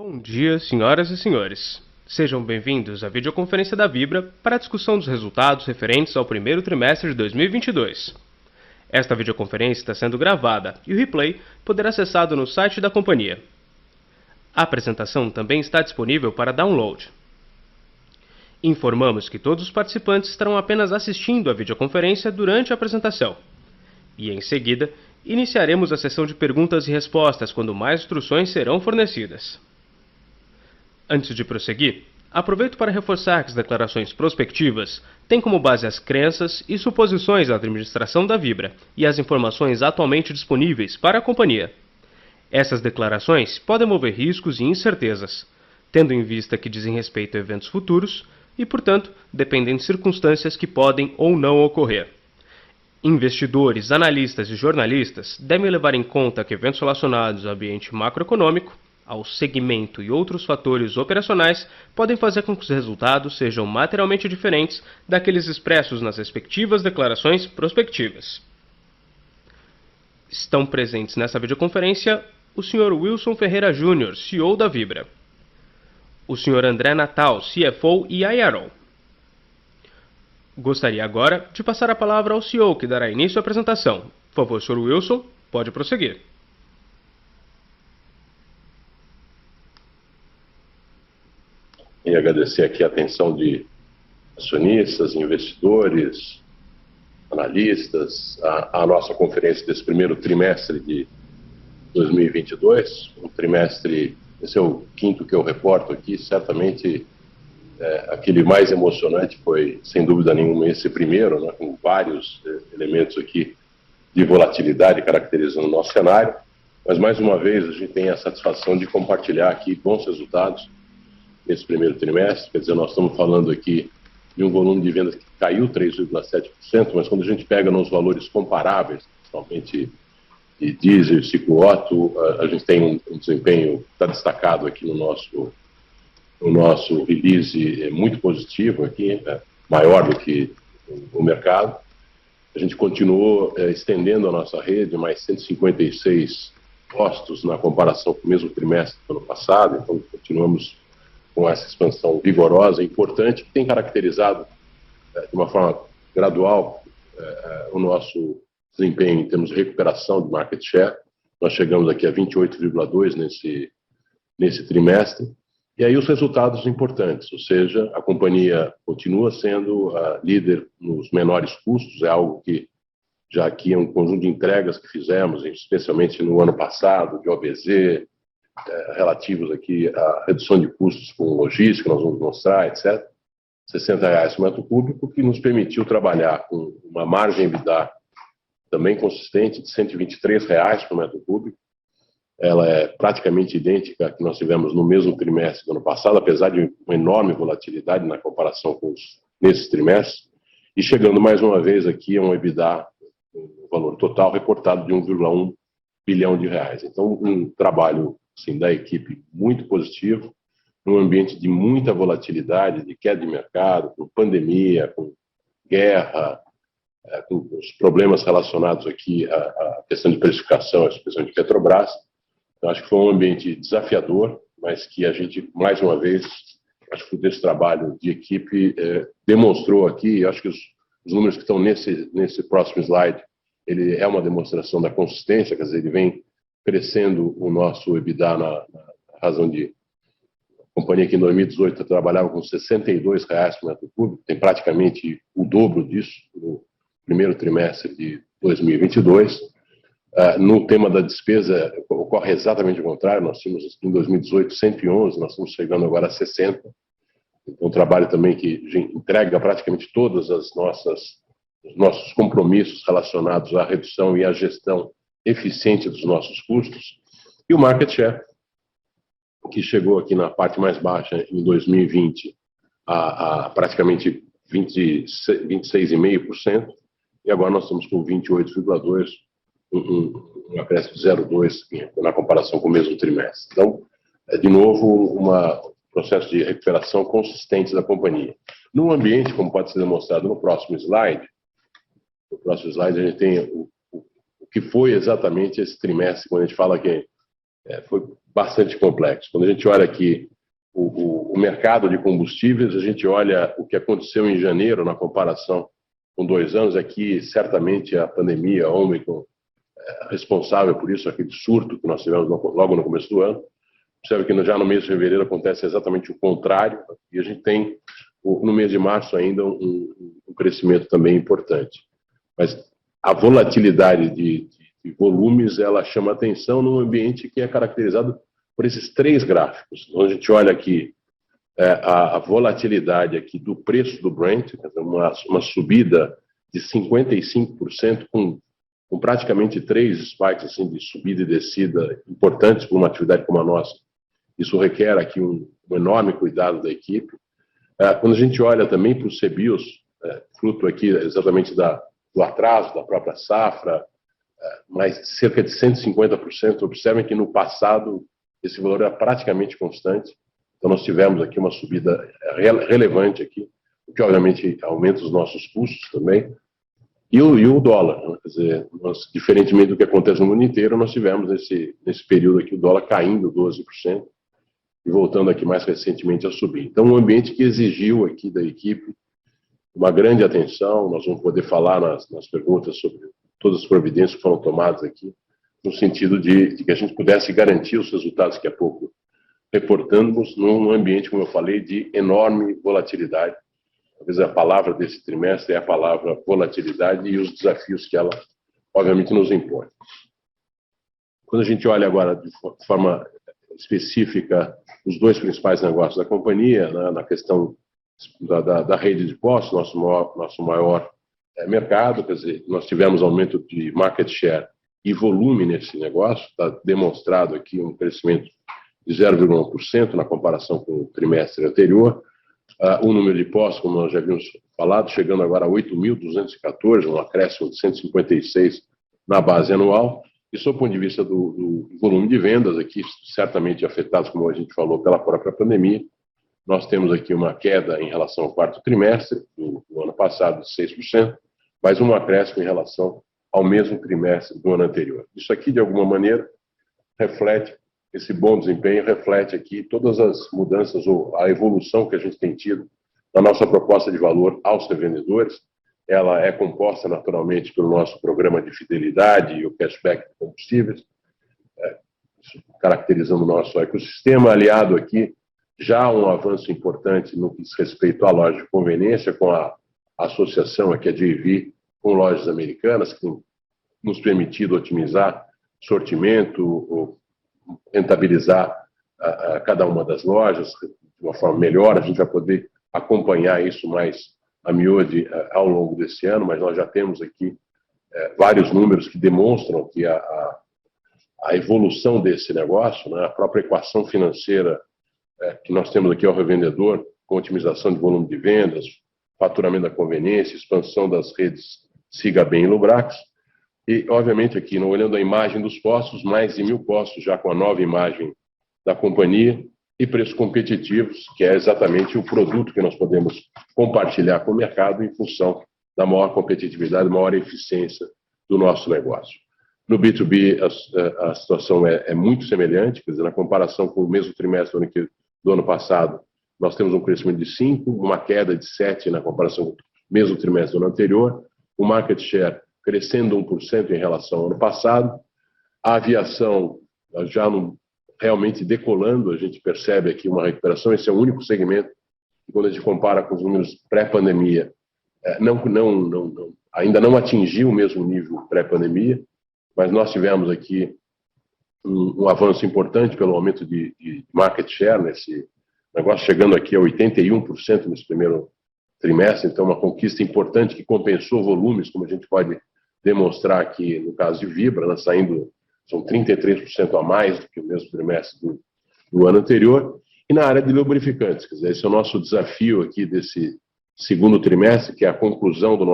Bom dia, senhoras e senhores. Sejam bem-vindos à videoconferência da Vibra para a discussão dos resultados referentes ao primeiro trimestre de 2022. Esta videoconferência está sendo gravada e o replay poderá ser acessado no site da companhia. A apresentação também está disponível para download. Informamos que todos os participantes estarão apenas assistindo à videoconferência durante a apresentação. E, em seguida, iniciaremos a sessão de perguntas e respostas quando mais instruções serão fornecidas. Antes de prosseguir, aproveito para reforçar que as declarações prospectivas têm como base as crenças e suposições da administração da Vibra e as informações atualmente disponíveis para a companhia. Essas declarações podem mover riscos e incertezas, tendo em vista que dizem respeito a eventos futuros e, portanto, dependem de circunstâncias que podem ou não ocorrer. Investidores, analistas e jornalistas devem levar em conta que eventos relacionados ao ambiente macroeconômico, ao segmento e outros fatores operacionais podem fazer com que os resultados sejam materialmente diferentes daqueles expressos nas respectivas declarações prospectivas. Estão presentes nessa videoconferência o Sr. Wilson Ferreira Júnior, CEO da Vibra, o Sr. André Natal, CFO e IRO. Gostaria agora de passar a palavra ao CEO, que dará início à apresentação. Por favor, Sr. Wilson, pode prosseguir. E agradecer aqui a atenção de acionistas, investidores, analistas, à nossa conferência desse primeiro trimestre de 2022. Um trimestre, esse é o quinto que eu reporto aqui, certamente aquele mais emocionante foi, sem dúvida nenhuma, esse primeiro, né, com vários elementos aqui de volatilidade caracterizando o nosso cenário, mas mais uma vez a gente tem a satisfação de compartilhar aqui bons resultados nesse primeiro trimestre. Quer dizer, nós estamos falando aqui de um volume de vendas que caiu 3,7%, mas quando a gente pega nos valores comparáveis, principalmente de diesel e ciclo Otto, a gente tem um desempenho que está destacado aqui no nosso release muito positivo aqui, maior do que o mercado. A gente continuou estendendo a nossa rede, mais 156 postos na comparação com o mesmo trimestre do ano passado, então continuamos com essa expansão vigorosa e importante, que tem caracterizado de uma forma gradual o nosso desempenho em termos de recuperação de market share. Nós chegamos aqui a 28,2% nesse trimestre. E aí os resultados importantes, ou seja, a companhia continua sendo a líder nos menores custos, é algo que já aqui é um conjunto de entregas que fizemos, especialmente no ano passado, de OBZ, relativos aqui à redução de custos com logística, nós vamos mostrar, etc. R$60 por metro cúbico, que nos permitiu trabalhar com uma margem EBITDA também consistente de R$123 por metro cúbico. Ela é praticamente idêntica à que nós tivemos no mesmo trimestre do ano passado, apesar de uma enorme volatilidade na comparação com nesses trimestres, e chegando mais uma vez aqui a um EBITDA, um valor total reportado de R$1,1 bilhão. Então, um trabalho assim, da equipe muito positivo, num ambiente de muita volatilidade, de queda de mercado, com pandemia, com guerra, com os problemas relacionados aqui à questão de precificação, a questão de Petrobras. Então, acho que foi um ambiente desafiador, mas que a gente, mais uma vez, acho que desse trabalho de equipe demonstrou aqui, acho que os números que estão nesse próximo slide, ele é uma demonstração da consistência, quer dizer, ele vem crescendo o nosso EBITDA na razão de a companhia que em 2018 trabalhava com R$62 por metro cúbico, tem praticamente o dobro disso no primeiro trimestre de 2022. No tema da despesa, ocorre exatamente o contrário. Nós tínhamos em 2018 111, nós estamos chegando agora a 60. Então, um trabalho também que entrega praticamente todas os nossos compromissos relacionados à redução e à gestão eficiente dos nossos custos. E o market share, que chegou aqui na parte mais baixa em 2020 a praticamente 26,5%, e agora nós estamos com 28,2%, um acréscimo de 0,2% na comparação com o mesmo trimestre. Então, de novo, um processo de recuperação consistente da companhia. No ambiente, como pode ser demonstrado no próximo slide, a gente tem o que foi exatamente esse trimestre, quando a gente fala que foi bastante complexo. Quando a gente olha aqui o mercado de combustíveis, a gente olha o que aconteceu em janeiro na comparação com 2 anos, aqui certamente a pandemia, a Omicron, responsável por isso, aquele surto que nós tivemos logo no começo do ano. Observe que já no mês de fevereiro acontece exatamente o contrário, e a gente tem no mês de março ainda um crescimento também importante. Mas a volatilidade de volumes, ela chama atenção num ambiente que é caracterizado por esses 3 gráficos. Então, a gente olha aqui a volatilidade aqui do preço do Brent, uma subida de 55%, com praticamente 3 spikes assim, de subida e descida importantes para uma atividade como a nossa. Isso requer aqui um enorme cuidado da equipe. Quando a gente olha também para os CBIOS, fruto aqui exatamente do atraso da própria safra, mais cerca de 150%, observem que no passado esse valor era praticamente constante. Então nós tivemos aqui uma subida relevante aqui, o que obviamente aumenta os nossos custos também. E o dólar, né? Quer dizer, diferentemente do que acontece no mundo inteiro, nós tivemos nesse período aqui o dólar caindo 12% e voltando aqui mais recentemente a subir. Então, um ambiente que exigiu aqui da equipe uma grande atenção. Nós vamos poder falar nas perguntas sobre todas as providências que foram tomadas aqui, no sentido de que a gente pudesse garantir os resultados que há pouco reportamos num ambiente, como eu falei, de enorme volatilidade. Talvez a palavra desse trimestre é a palavra volatilidade e os desafios que ela, obviamente, nos impõe. Quando a gente olha agora de forma específica os 2 principais negócios da companhia, né, na questão da rede de postos, nosso maior mercado, quer dizer, nós tivemos aumento de market share e volume nesse negócio, está demonstrado aqui um crescimento de 0,1% na comparação com o trimestre anterior. O número de postos, como nós já havíamos falado, chegando agora a 8.214, um acréscimo de 156 na base anual. E, sob o ponto de vista do volume de vendas, aqui certamente afetados, como a gente falou, pela própria pandemia, nós temos aqui uma queda em relação ao 4º trimestre do ano passado de 6%, mas um acréscimo em relação ao mesmo trimestre do ano anterior. Isso aqui, de alguma maneira, reflete, esse bom desempenho reflete aqui todas as mudanças ou a evolução que a gente tem tido na nossa proposta de valor aos revendedores. Ela é composta naturalmente pelo nosso programa de fidelidade e o cashback de combustíveis, caracterizando o nosso ecossistema, aliado aqui já um avanço importante no que diz respeito à loja de conveniência, com a associação aqui, a JV, com lojas americanas, que tem nos permitido otimizar sortimento, rentabilizar cada uma das lojas de uma forma melhor. A gente vai poder acompanhar isso mais a miúde ao longo desse ano, mas nós já temos aqui vários números que demonstram que a evolução desse negócio, né, a própria equação financeira que nós temos aqui ao revendedor, com otimização de volume de vendas, faturamento da conveniência, expansão das redes Siga Bem e Lubrax. E, obviamente, aqui, olhando a imagem dos postos, mais de 1.000 postos já com a nova imagem da companhia e preços competitivos, que é exatamente o produto que nós podemos compartilhar com o mercado em função da maior competitividade, maior eficiência do nosso negócio. No B2B, a situação é muito semelhante, quer dizer, na comparação com o mesmo trimestre do ano passado, nós temos um crescimento de 5%, uma queda de 7% na comparação com o mesmo trimestre do ano anterior, o market share crescendo 1% em relação ao ano passado, a aviação já realmente decolando, a gente percebe aqui uma recuperação. Esse é o único segmento que, quando a gente compara com os números pré-pandemia, ainda não atingiu o mesmo nível pré-pandemia, mas nós tivemos aqui um avanço importante pelo aumento de market share nesse negócio, chegando aqui a 81% nesse primeiro trimestre. Então, uma conquista importante que compensou volumes, como a gente pode demonstrar aqui no caso de Vibra, né, são 33% a mais do que o mesmo trimestre do ano anterior. E na área de lubrificantes, quer dizer, esse é o nosso desafio aqui desse segundo trimestre, que é a conclusão da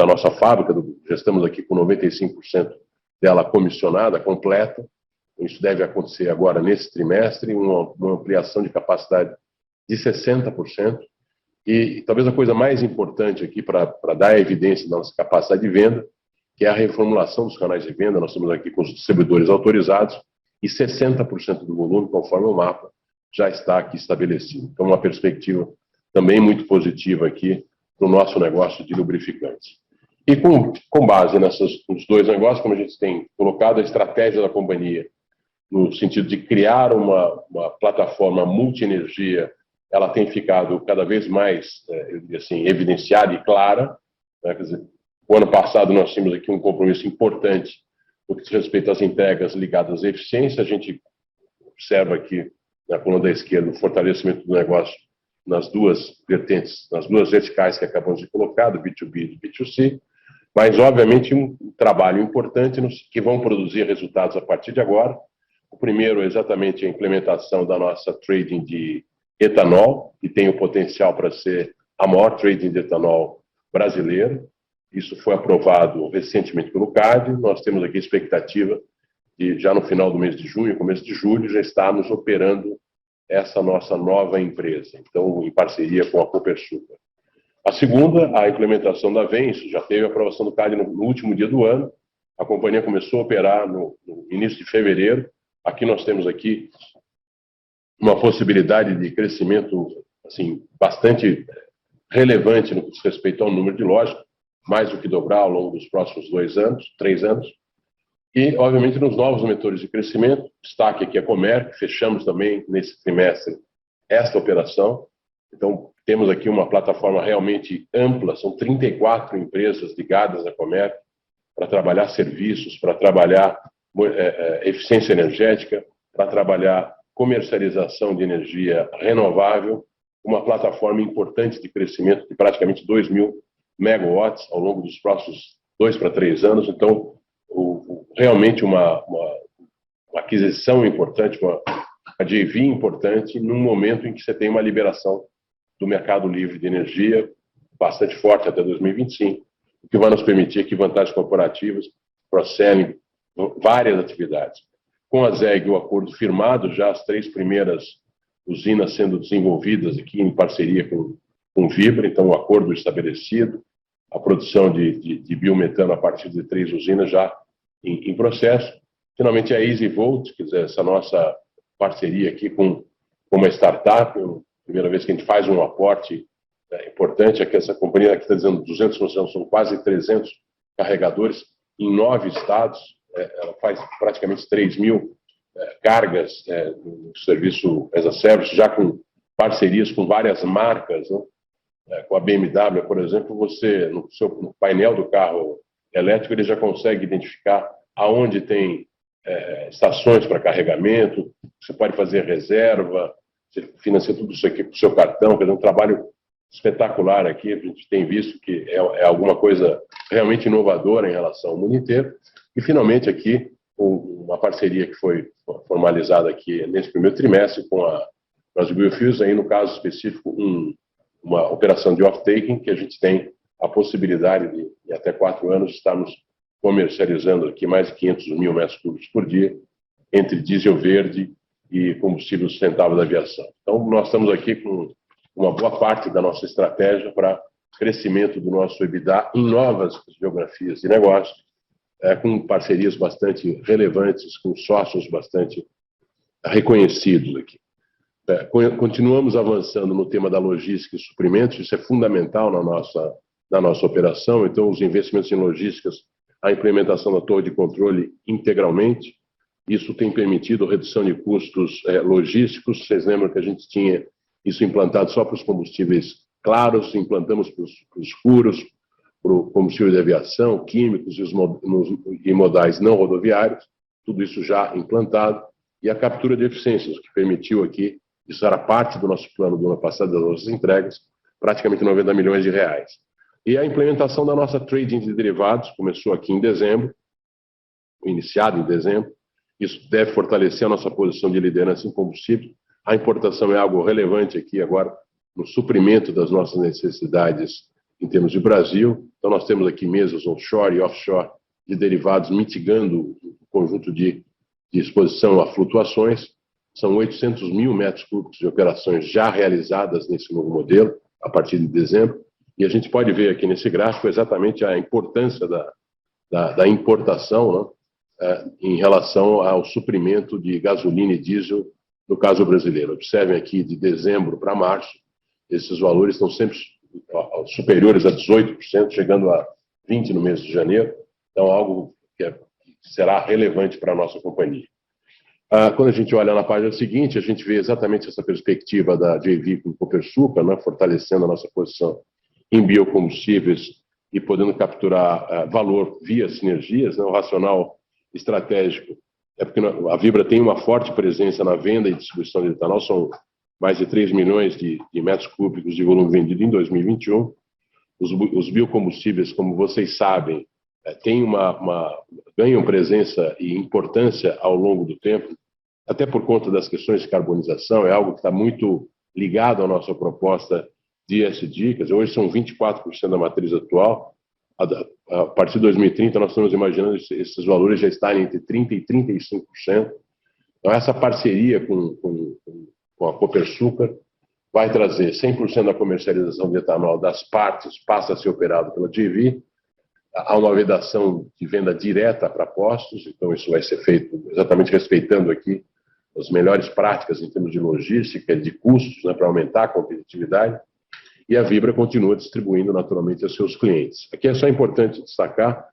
nossa fábrica. Já estamos aqui com 95% dela comissionada, completa. Isso deve acontecer agora nesse trimestre, uma ampliação de capacidade de 60%. E talvez a coisa mais importante aqui para dar evidência da nossa capacidade de venda, que é a reformulação dos canais de venda. Nós estamos aqui com os distribuidores autorizados e 60% do volume, conforme o mapa, já está aqui estabelecido. Então, uma perspectiva também muito positiva aqui para o nosso negócio de lubrificantes. E com base nos dois negócios, como a gente tem colocado a estratégia da companhia, no sentido de criar uma plataforma multi-energia, ela tem ficado cada vez mais, eu diria assim, evidenciada e clara. Né? Quer dizer, o ano passado nós tínhamos aqui um compromisso importante no que diz respeito às entregas ligadas à eficiência. A gente observa aqui, na coluna da esquerda, o fortalecimento do negócio nas duas vertentes, nas duas verticais que acabamos de colocar, do B2B e do B2C, mas, obviamente, um trabalho importante que vão produzir resultados a partir de agora. O primeiro é exatamente a implementação da nossa trading de etanol, que tem o potencial para ser a maior trading de etanol brasileiro. Isso foi aprovado recentemente pelo CAD. Nós temos aqui a expectativa de, já no final do mês de junho, começo de julho, já estarmos operando essa nossa nova empresa, então, em parceria com a Copersucar. A segunda, a implementação da VEM, isso já teve a aprovação do CAD no último dia do ano. A companhia começou a operar no início de fevereiro. Aqui nós temos aqui uma possibilidade de crescimento assim, bastante relevante no que diz respeito ao número de lojas, mais do que dobrar ao longo dos próximos 3 anos. E, obviamente, nos novos vetores de crescimento, destaque aqui a Comerc, fechamos também nesse trimestre esta operação. Então, temos aqui uma plataforma realmente ampla, são 34 empresas ligadas à Comerc para trabalhar serviços, para trabalhar eficiência energética, para trabalhar comercialização de energia renovável, uma plataforma importante de crescimento de praticamente 2.000 megawatts ao longo dos próximos 2 para 3 anos. Então, realmente uma aquisição importante, uma JV importante, num momento em que você tem uma liberação do mercado livre de energia bastante forte até 2025, o que vai nos permitir aqui vantagens corporativas, cross-selling, várias atividades. Com a ZEG, o acordo firmado, já as 3 primeiras usinas sendo desenvolvidas aqui em parceria com o Vibra, então o acordo estabelecido, a produção de biometano a partir de 3 usinas já em processo. Finalmente, a EasyVolt, quer dizer, essa nossa parceria aqui com uma startup, primeira vez que a gente faz um aporte importante, é que essa companhia aqui está dizendo 200, são quase 300 carregadores em 9 estados, ela faz praticamente 3.000 cargas no serviço as a service, já com parcerias com várias marcas, né? Com a BMW, por exemplo, você, no painel do carro elétrico, ele já consegue identificar aonde tem estações para carregamento, você pode fazer reserva, você financia tudo isso aqui com o seu cartão, quer dizer, um trabalho espetacular aqui, a gente tem visto que é alguma coisa realmente inovadora em relação ao mundo inteiro. E, finalmente, aqui, uma parceria que foi formalizada aqui nesse primeiro trimestre com a Brasil Biofuels, aí no caso específico, uma operação de off-taking, que a gente tem a possibilidade de, em até 4 anos, estarmos comercializando aqui mais de 500.000 metros cúbicos por dia, entre diesel verde e combustível sustentável da aviação. Então, nós estamos aqui com uma boa parte da nossa estratégia para crescimento do nosso EBITDA em novas geografias de negócio, com parcerias bastante relevantes, com sócios bastante reconhecidos aqui. Continuamos avançando no tema da logística e suprimentos, isso é fundamental na nossa operação. Então, os investimentos em logísticas, a implementação da torre de controle integralmente, isso tem permitido redução de custos logísticos. Vocês lembram que a gente tinha isso implantado só para os combustíveis claros, implantamos para os escuros, para o combustível de aviação, químicos e modais não rodoviários, tudo isso já implantado, e a captura de eficiências, que permitiu aqui, isso era parte do nosso plano do ano passado, das nossas entregas, praticamente 90 milhões de reais. E a implementação da nossa trading de derivados começou aqui em dezembro, iniciado em dezembro. Isso deve fortalecer a nossa posição de liderança em combustível. A importação é algo relevante aqui agora no suprimento das nossas necessidades em termos de Brasil. Então, nós temos aqui mesas onshore e offshore de derivados mitigando o conjunto de exposição a flutuações. São 800.000 metros cúbicos de operações já realizadas nesse novo modelo, a partir de dezembro. E a gente pode ver aqui nesse gráfico exatamente a importância da importação, né? em relação ao suprimento de gasolina e diesel no caso brasileiro. Observem aqui, de dezembro para março, esses valores estão sempre superiores a 18%, chegando a 20% no mês de janeiro. Então, algo que será relevante para a nossa companhia. Quando a gente olha na página seguinte, a gente vê exatamente essa perspectiva da JV com o Copersucar, né, fortalecendo a nossa posição em biocombustíveis e podendo capturar valor via sinergias. Né, o racional estratégico é porque a Vibra tem uma forte presença na venda e distribuição de etanol, são mais de 3 milhões de metros cúbicos de volume vendido em 2021. Os biocombustíveis, como vocês sabem, ganham presença e importância ao longo do tempo, até por conta das questões de carbonização, é algo que está muito ligado à nossa proposta de ESG, quer dizer, hoje são 24% da matriz atual, a partir de 2030 nós estamos imaginando esses valores já estarem entre 30% e 35%. Então essa parceria com a Copersucar vai trazer 100% da comercialização de etanol das partes, passa a ser operado pela JV, há uma vedação de venda direta para postos, então isso vai ser feito exatamente respeitando aqui as melhores práticas em termos de logística, de custos, né, para aumentar a competitividade, e a Vibra continua distribuindo naturalmente aos seus clientes. Aqui é só importante destacar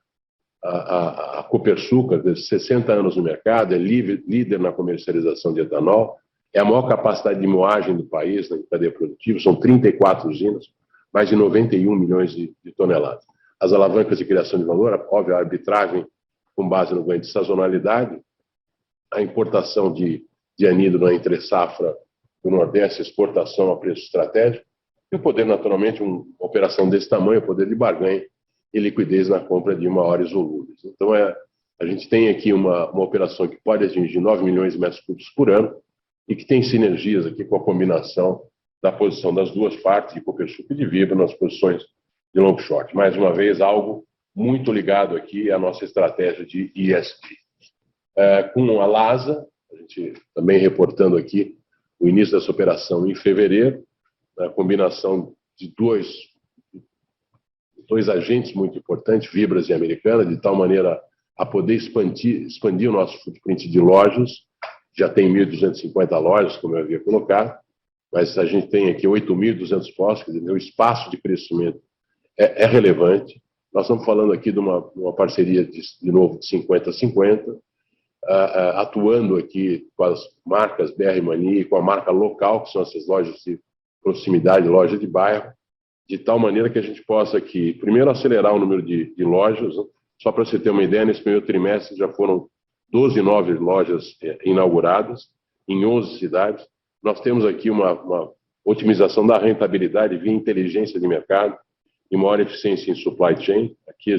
a Copersucar, de 60 anos no mercado, é líder na comercialização de etanol, é a maior capacidade de moagem do país na cadeia produtiva, são 34 usinas, mais de 91 milhões de toneladas. As alavancas de criação de valor, óbvio, a arbitragem com base no ganho de sazonalidade, a importação de anidro na entre-safra do Nordeste, exportação a preço estratégico, e o poder, naturalmente, uma operação desse tamanho, o poder de barganha e liquidez na compra de maiores volumes. Então, a gente tem aqui uma operação que pode atingir 9 milhões de metros cúbicos por ano e que tem sinergias aqui com a combinação da posição das duas partes, de Copersucar e de Vibra, nas posições de long short. Mais uma vez, algo muito ligado aqui à nossa estratégia de ESG. Com a LASA, a gente também reportando aqui o início dessa operação em fevereiro, a combinação de dois agentes muito importantes, Vibras e Americana, de tal maneira a poder expandir o nosso footprint de lojas. Já tem 1.250 lojas, como eu havia colocado, mas a gente tem aqui 8.200 postos, quer dizer, o espaço de crescimento é relevante. Nós estamos falando aqui de uma parceria, de novo, de 50-50, atuando aqui com as marcas BR Mania e com a marca local, que são essas lojas de proximidade, loja de bairro, de tal maneira que a gente possa aqui, primeiro, acelerar o número de lojas. Né? Só para você ter uma ideia, nesse primeiro trimestre já foram 12 novas lojas inauguradas em 11 cidades. Nós temos aqui uma otimização da rentabilidade via inteligência de mercado e maior eficiência em supply chain. Aqui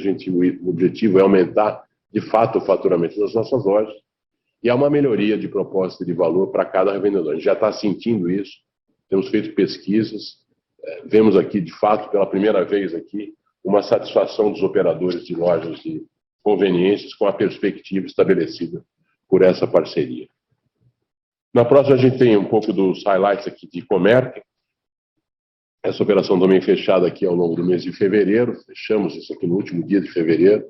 o objetivo é aumentar, de fato, o faturamento das nossas lojas e há uma melhoria de proposta de valor para cada revendedor. A gente já está sentindo isso, temos feito pesquisas, vemos aqui, de fato, pela primeira vez aqui, uma satisfação dos operadores de lojas de conveniências com a perspectiva estabelecida por essa parceria. Na próxima, a gente tem um pouco dos highlights aqui de Comerc. Essa operação também fechada aqui ao longo do mês de fevereiro, fechamos isso aqui no último dia de fevereiro.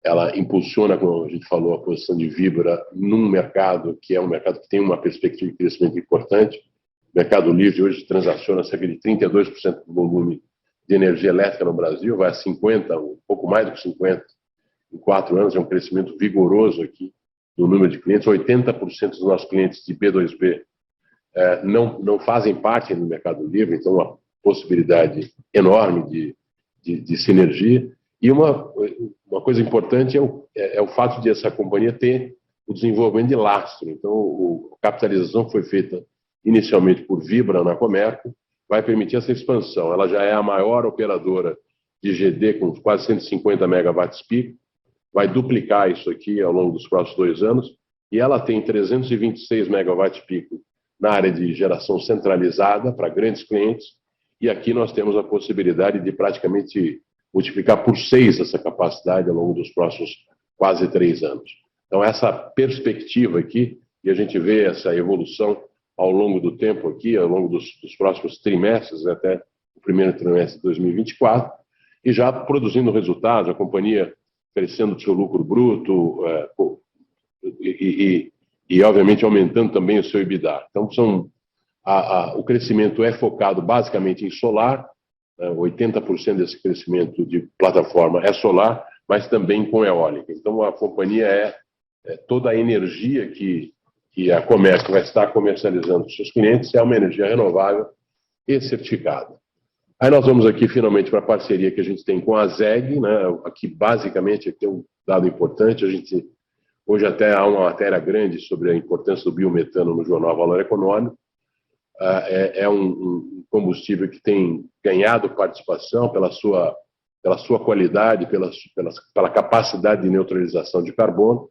Ela impulsiona, como a gente falou, a posição de Vibra num mercado que é um mercado que tem uma perspectiva de crescimento importante. O Mercado Livre hoje transaciona cerca de 32% do volume de energia elétrica no Brasil, vai a 50%, um pouco mais do que 50%, em 4 anos, é um crescimento vigoroso aqui do número de clientes. 80% dos nossos clientes de B2B não fazem parte do Mercado Livre, então uma possibilidade enorme de sinergia. E uma coisa importante é o fato de essa companhia ter o desenvolvimento de lastro. Então, a capitalização foi feita inicialmente por Vibra na Comerco, vai permitir essa expansão. Ela já é a maior operadora de GD com quase 150 megawatts pico, vai duplicar isso aqui ao longo dos próximos 2 anos, e ela tem 326 megawatts pico na área de geração centralizada para grandes clientes, e aqui nós temos a possibilidade de praticamente multiplicar por 6 essa capacidade ao longo dos próximos quase 3 anos. Então, essa perspectiva aqui, e a gente vê essa evolução ao longo do tempo aqui, ao longo dos próximos trimestres, até o primeiro trimestre de 2024, e já produzindo resultados. A companhia crescendo o seu lucro bruto e, obviamente, aumentando também o seu EBITDA. Então, o crescimento é focado basicamente em solar, 80% desse crescimento de plataforma é solar, mas também com eólica. Então, a companhia toda a energia que a Comerc vai estar comercializando para os seus clientes é uma energia renovável e certificada. Aí nós vamos aqui finalmente para a parceria que a gente tem com a ZEG, né? Aqui basicamente tem um dado importante, hoje até há uma matéria grande sobre a importância do biometano no jornal Valor Econômico. É um combustível que tem ganhado participação pela sua qualidade, pela capacidade de neutralização de carbono.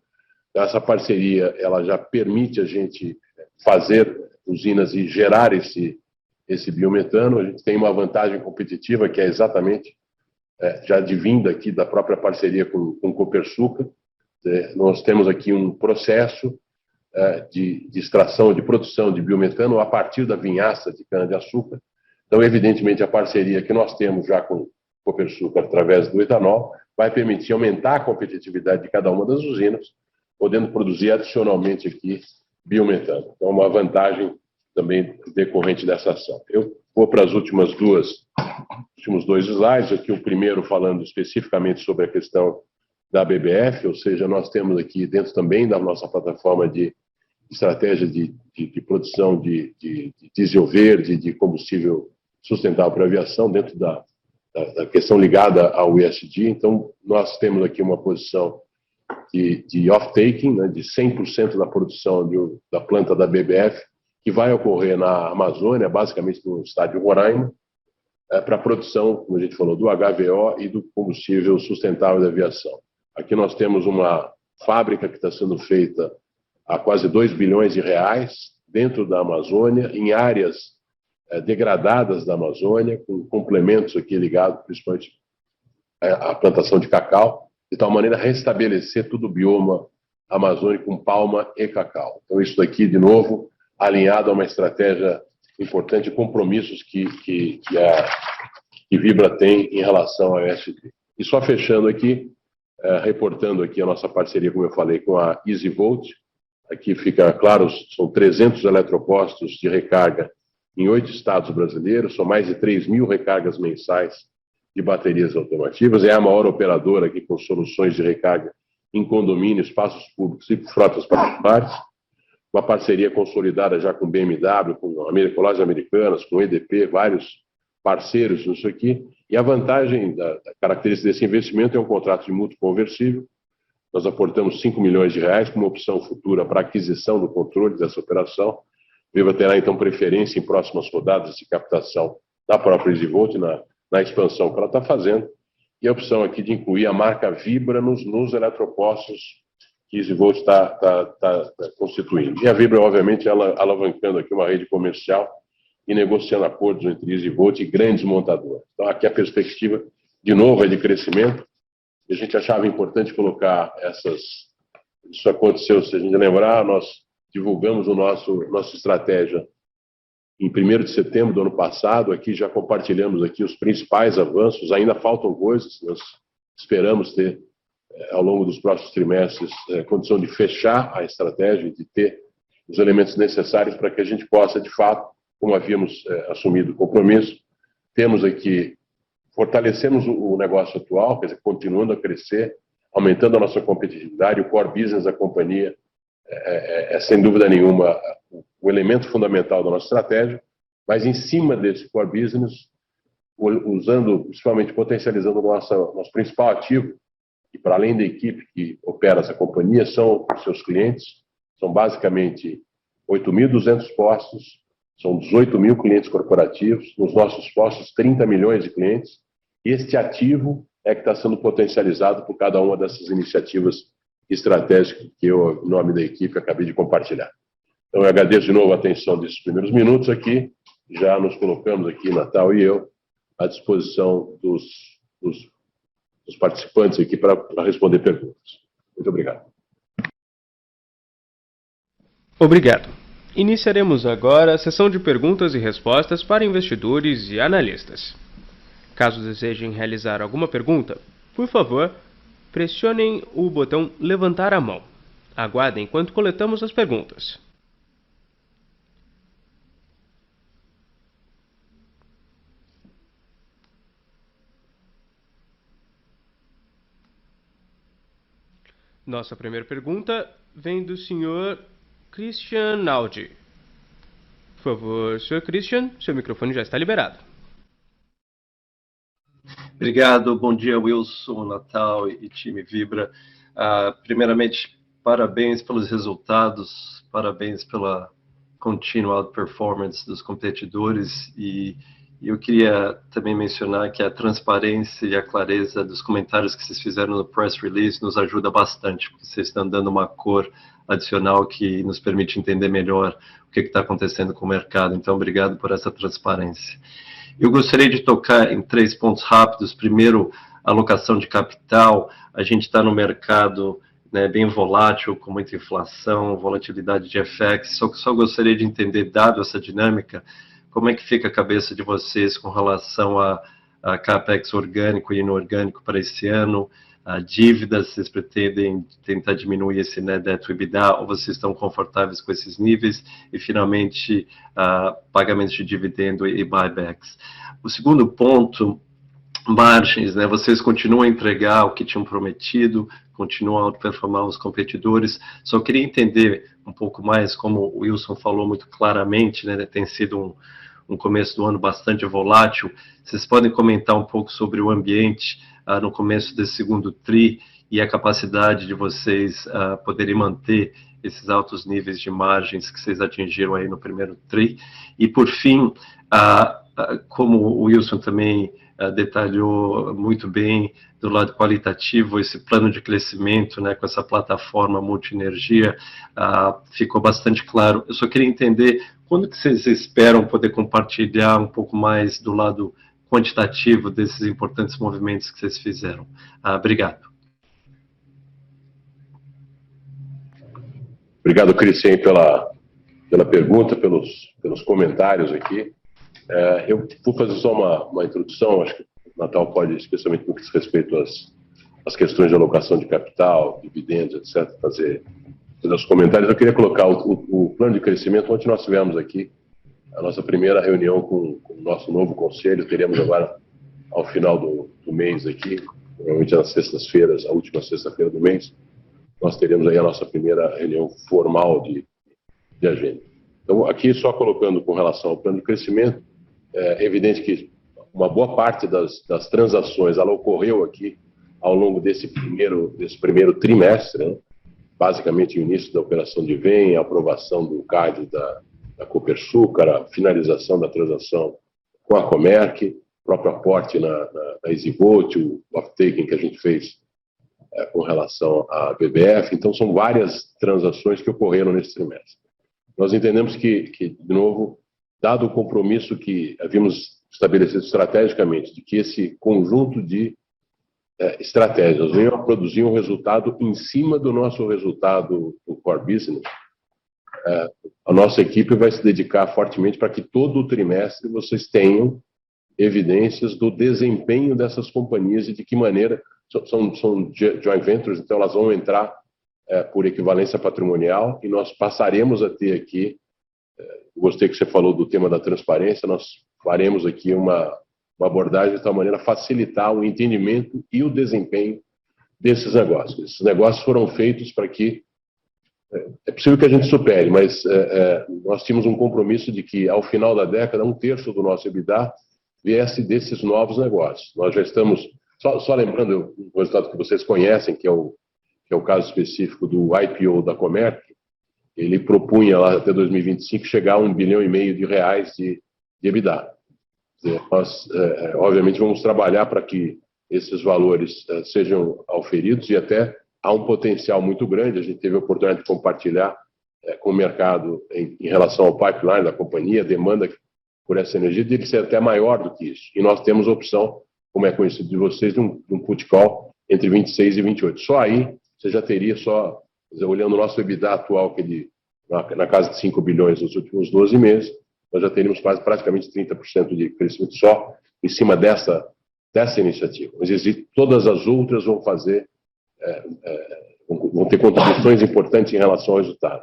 Essa parceria ela já permite a gente fazer usinas e gerar esse biometano. A gente tem uma vantagem competitiva que é exatamente já advinda aqui da própria parceria com Copersucar. Nós temos aqui um processo de extração, de produção de biometano a partir da vinhaça de cana-de-açúcar. Então, evidentemente, a parceria que nós temos já com Copersucar através do etanol vai permitir aumentar a competitividade de cada uma das usinas, podendo produzir adicionalmente aqui biometano. Então, uma vantagem também decorrente dessa ação. Eu vou para os últimos dois slides, aqui o primeiro falando especificamente sobre a questão da BBF, ou seja, nós temos aqui dentro também da nossa plataforma de estratégia de produção de diesel verde, de combustível sustentável para a aviação, dentro da questão ligada ao ESG. Então, nós temos aqui uma posição de off-taking, né, de 100% da produção da planta da BBF, que vai ocorrer na Amazônia, basicamente no estado de Roraima, para a produção, como a gente falou, do HVO e do combustível sustentável da aviação. Aqui nós temos uma fábrica que está sendo feita a quase 2 bilhões de reais dentro da Amazônia, em áreas degradadas da Amazônia, com complementos aqui ligados principalmente à plantação de cacau, de tal maneira a restabelecer todo o bioma amazônico com palma e cacau. Então, isso daqui, de novo, alinhado a uma estratégia importante de compromissos que Vibra tem em relação ao ESG. E só fechando aqui, reportando aqui a nossa parceria, como eu falei, com a EasyVolt. Aqui fica claro, são 300 eletropostos de recarga em 8 estados brasileiros, são mais de 3.000 recargas mensais de baterias automotivas. É a maior operadora aqui com soluções de recarga em condomínios, espaços públicos e frotas particulares. Uma parceria consolidada já com BMW, com lojas americanas, com EDP, vários parceiros nisso aqui. E a vantagem, da característica desse investimento é um contrato de mútuo conversível. Nós aportamos 5 milhões de reais como opção futura para aquisição do controle dessa operação. Viva terá, então, preferência em próximas rodadas de captação da própria EasyVolt na expansão que ela está fazendo. E a opção aqui de incluir a marca Vibra nos eletropostos que a EasyVolt está constituindo. E a Vibra, obviamente, ela alavancando aqui uma rede comercial e negociando acordos entre EasyVolt e grandes montadoras. Então, aqui a perspectiva, de novo, é de crescimento. E a gente achava importante colocar Isso aconteceu, se a gente lembrar, nós divulgamos nossa estratégia em 1º de setembro do ano passado. Aqui já compartilhamos aqui os principais avanços. Ainda faltam coisas, nós esperamos ter, ao longo dos próximos trimestres, condição de fechar a estratégia, de ter os elementos necessários para que a gente possa, de fato, como havíamos assumido o compromisso, temos aqui, fortalecemos o negócio atual, quer dizer, continuando a crescer, aumentando a nossa competitividade. O core business da companhia sem dúvida nenhuma, o elemento fundamental da nossa estratégia, mas em cima desse core business, usando, principalmente potencializando o nosso principal ativo, e para além da equipe que opera essa companhia, são os seus clientes. São basicamente 8.200 postos, são 18.000 clientes corporativos, nos nossos postos 30 milhões de clientes, e este ativo é que está sendo potencializado por cada uma dessas iniciativas estratégicas que eu, em nome da equipe, acabei de compartilhar. Então, eu agradeço de novo a atenção desses primeiros minutos aqui, já nos colocamos aqui, Natal e eu, à disposição dos participantes aqui para responder perguntas. Muito obrigado. Obrigado. Iniciaremos agora a sessão de perguntas e respostas para investidores e analistas. Caso desejem realizar alguma pergunta, por favor, pressionem o botão levantar a mão. Aguardem enquanto coletamos as perguntas. Nossa primeira pergunta vem do Sr. Christian Naudi. Por favor, Sr. Christian, seu microfone já está liberado. Obrigado, bom dia Wilson, Natal e time Vibra. Primeiramente, parabéns pelos resultados, parabéns pela continual performance dos competidores e eu queria também mencionar que a transparência e a clareza dos comentários que vocês fizeram no press release nos ajuda bastante, porque vocês estão dando uma cor adicional que nos permite entender melhor o que está acontecendo com o mercado. Então, obrigado por essa transparência. Eu gostaria de tocar em 3 pontos rápidos. Primeiro, alocação de capital. A gente está no mercado, né, bem volátil, com muita inflação, volatilidade de FX. Só gostaria de entender, dado essa dinâmica, como é que fica a cabeça de vocês com relação a CAPEX orgânico e inorgânico para esse ano? A dívida, vocês pretendem tentar diminuir esse net debt to EBITDA ou vocês estão confortáveis com esses níveis? E, finalmente, pagamentos de dividendo e buybacks. O segundo ponto, margens, né? Vocês continuam a entregar o que tinham prometido, continuam a outperformar os competidores. Só queria entender um pouco mais, como o Wilson falou muito claramente, né? Tem sido um começo do ano bastante volátil. Vocês podem comentar um pouco sobre o ambiente no começo desse segundo TRI e a capacidade de vocês poderem manter esses altos níveis de margens que vocês atingiram aí no primeiro TRI. E, por fim, como o Wilson também detalhou muito bem do lado qualitativo, esse plano de crescimento, né, com essa plataforma multi-energia, ficou bastante claro. Eu só queria entender quando que vocês esperam poder compartilhar um pouco mais do lado quantitativo desses importantes movimentos que vocês fizeram. Obrigado. Obrigado, Cristian, pela pergunta, pelos comentários aqui. Eu vou fazer só uma introdução, acho que o Natal pode, especialmente no que diz respeito às questões de alocação de capital, dividendos, etc., fazer os comentários. Eu queria colocar o plano de crescimento. Ontem nós tivemos aqui a nossa primeira reunião com o nosso novo conselho. Teremos agora, ao final do mês aqui, provavelmente nas sextas-feiras, a última sexta-feira do mês, nós teremos aí a nossa primeira reunião formal de agenda. Então, aqui só colocando com relação ao plano de crescimento, é evidente que uma boa parte das transações ela ocorreu aqui ao longo desse primeiro trimestre, né? Basicamente o início da operação de VEM, a aprovação do CAD da Copersucar, a finalização da transação com a Comerc, o próprio aporte na EasyVolt, o off-taking que a gente fez com relação à BBF. Então, são várias transações que ocorreram nesse trimestre. Nós entendemos que, de novo, dado o compromisso que havíamos estabelecido estrategicamente, de que esse conjunto de estratégias venham a produzir um resultado em cima do nosso resultado do core business, a nossa equipe vai se dedicar fortemente para que todo o trimestre vocês tenham evidências do desempenho dessas companhias e de que maneira são joint ventures, então elas vão entrar por equivalência patrimonial e nós passaremos a ter aqui, gostei que você falou do tema da transparência, nós faremos aqui uma abordagem de tal maneira a facilitar o entendimento e o desempenho desses negócios. Esses negócios foram feitos para que é possível que a gente supere, mas nós tínhamos um compromisso de que, ao final da década, 1/3 do nosso EBITDA viesse desses novos negócios. Nós já estamos, só lembrando o resultado que vocês conhecem, que é o caso específico do IPO da Comerc, ele propunha lá até 2025 chegar a R$1,5 bilhão de EBITDA. Nós, obviamente, vamos trabalhar para que esses valores sejam auferidos e até há um potencial muito grande. A gente teve a oportunidade de compartilhar com o mercado em relação ao pipeline da companhia, a demanda por essa energia, de ser até maior do que isso. E nós temos a opção, como é conhecido de vocês, de um put call entre 26 e 28. Só aí você já teria olhando o nosso EBITDA atual, que na casa de 5 bilhões nos últimos 12 meses, nós já teríamos praticamente 30% de crescimento só em cima dessa iniciativa. Mas todas as outras vão fazer vão ter contribuições importantes em relação ao resultado.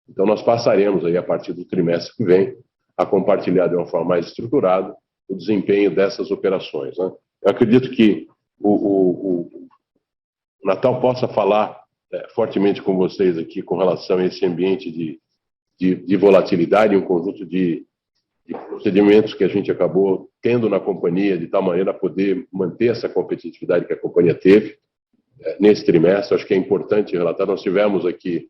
Então, nós passaremos aí, a partir do trimestre que vem, a compartilhar de uma forma mais estruturada o desempenho dessas operações, né? Eu acredito que o Natal possa falar fortemente com vocês aqui com relação a esse ambiente de volatilidade, um conjunto de procedimentos que a gente acabou tendo na companhia, de tal maneira a poder manter essa competitividade que a companhia teve nesse trimestre. Acho que é importante relatar. Nós tivemos aqui,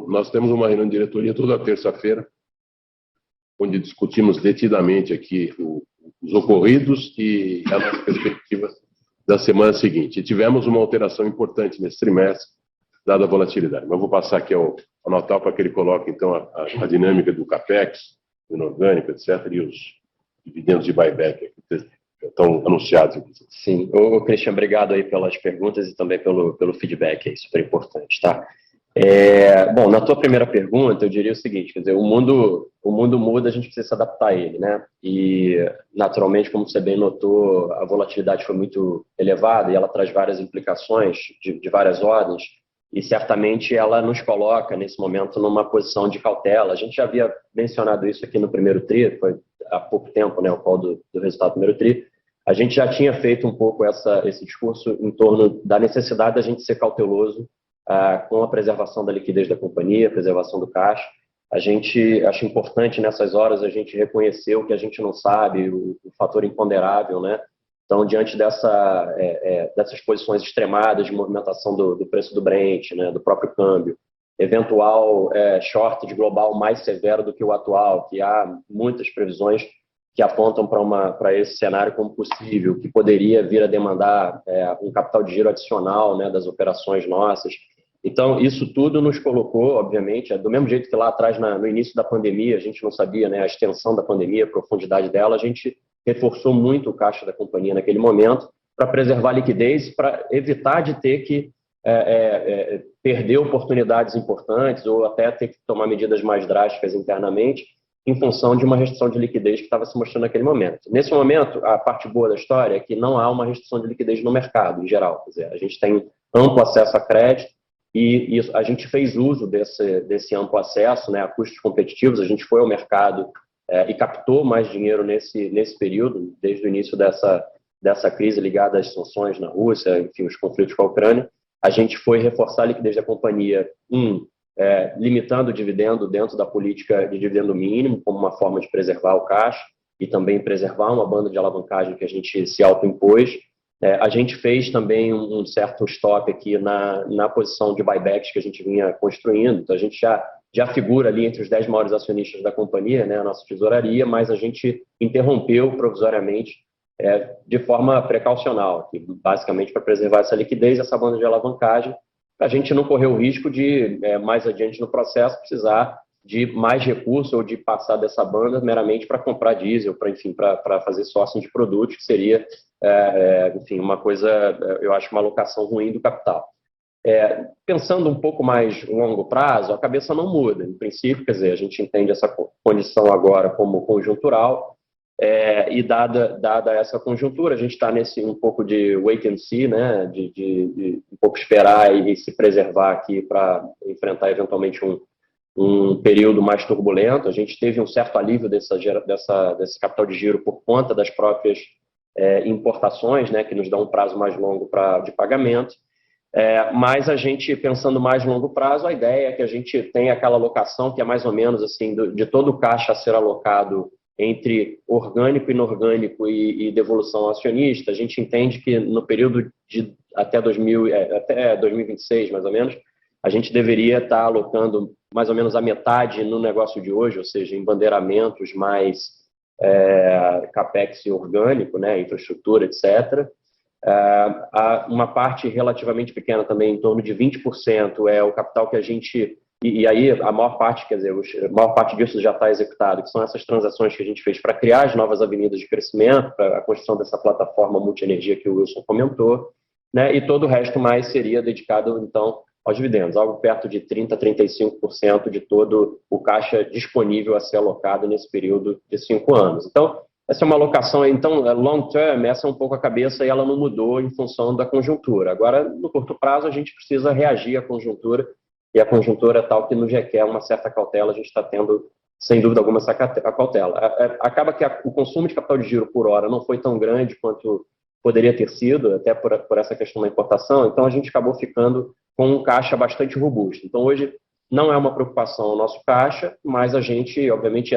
nós temos uma reunião de diretoria toda terça-feira, onde discutimos detidamente aqui os ocorridos e a nossa perspectiva da semana seguinte. E tivemos uma alteração importante nesse trimestre, dada a volatilidade. Mas vou passar aqui ao Natal para que ele coloque, então, a dinâmica do CAPEX, do inorgânico, etc., e os dividendos de buyback que estão anunciados. Sim. Cristian, obrigado aí pelas perguntas e também pelo feedback, é super importante, tá? Bom, na tua primeira pergunta, eu diria o seguinte, quer dizer, o mundo muda, a gente precisa se adaptar a ele, né? E, naturalmente, como você bem notou, a volatilidade foi muito elevada e ela traz várias implicações de várias ordens e, certamente, ela nos coloca, nesse momento, numa posição de cautela. A gente já havia mencionado isso aqui no primeiro TRI, foi há pouco tempo, né, o qual do resultado do primeiro TRI. A gente já tinha feito um pouco esse discurso em torno da necessidade da gente ser cauteloso com a preservação da liquidez da companhia, a preservação do caixa. A gente acha importante nessas horas a gente reconhecer o que a gente não sabe, o fator imponderável, né? Então, diante dessas posições extremadas de movimentação do preço do Brent, né, do próprio câmbio, eventual short de global mais severo do que o atual, que há muitas previsões que apontam para esse cenário como possível, que poderia vir a demandar um capital de giro adicional, né, das operações nossas. Então, isso tudo nos colocou, obviamente, do mesmo jeito que lá atrás, no início da pandemia, a gente não sabia, né, a extensão da pandemia, a profundidade dela, a gente reforçou muito o caixa da companhia naquele momento para preservar a liquidez, para evitar de ter que perder oportunidades importantes ou até ter que tomar medidas mais drásticas internamente em função de uma restrição de liquidez que estava se mostrando naquele momento. Nesse momento, a parte boa da história é que não há uma restrição de liquidez no mercado, em geral. Quer dizer, a gente tem amplo acesso a crédito e a gente fez uso desse amplo acesso, né, a custos competitivos. A gente foi ao mercado e captou mais dinheiro nesse período, desde o início dessa crise ligada às sanções na Rússia, enfim, os conflitos com a Ucrânia. A gente foi reforçar a liquidez da companhia, limitando o dividendo dentro da política de dividendo mínimo, como uma forma de preservar o caixa e também preservar uma banda de alavancagem que a gente se autoimpôs. A gente fez também um certo stop aqui na posição de buybacks que a gente vinha construindo. Então, a gente já figura ali entre os 10 maiores acionistas da companhia, né, a nossa tesouraria, mas a gente interrompeu provisoriamente de forma precaucional, aqui, basicamente para preservar essa liquidez, essa banda de alavancagem, para a gente não correr o risco de, mais adiante no processo, precisar de mais recursos ou de passar dessa banda meramente para comprar diesel, para fazer sourcing de produtos, que seria, enfim, uma coisa, eu acho, uma alocação ruim do capital. Pensando um pouco mais longo prazo, a cabeça não muda. Em princípio, quer dizer, a gente entende essa condição agora como conjuntural, e dada essa conjuntura, a gente está nesse um pouco de wait and see, né, de um pouco esperar e se preservar aqui para enfrentar eventualmente um período mais turbulento. A gente teve um certo alívio desse capital de giro por conta das próprias importações, né, que nos dão um prazo mais longo de pagamento. Mas a gente, pensando mais longo prazo, a ideia é que a gente tenha aquela alocação que é mais ou menos assim, de todo o caixa a ser alocado entre orgânico, inorgânico e devolução ao acionista. A gente entende que no período de até 2026, mais ou menos, a gente deveria estar alocando mais ou menos a metade no negócio de hoje, ou seja, em bandeiramentos mais CAPEX orgânico, né, infraestrutura, etc. Uma parte relativamente pequena também, em torno de 20%, é o capital que a gente... E aí a maior parte, quer dizer, a maior parte disso já está executado, que são essas transações que a gente fez para criar as novas avenidas de crescimento, para a construção dessa plataforma multienergia que o Wilson comentou, né? E todo o resto mais seria dedicado, então, aos dividendos, algo perto de 30% a 35% de todo o caixa disponível a ser alocado nesse período de 5 anos. Então, essa é uma alocação, então, long term, essa é um pouco a cabeça e ela não mudou em função da conjuntura. Agora, no curto prazo, a gente precisa reagir à conjuntura, e a conjuntura é tal que nos requer uma certa cautela, a gente está tendo, sem dúvida alguma, essa cautela. Acaba que o consumo de capital de giro por hora não foi tão grande quanto poderia ter sido, até por essa questão da importação, então a gente acabou ficando com um caixa bastante robusto. Então, hoje, não é uma preocupação o nosso caixa, mas a gente, obviamente,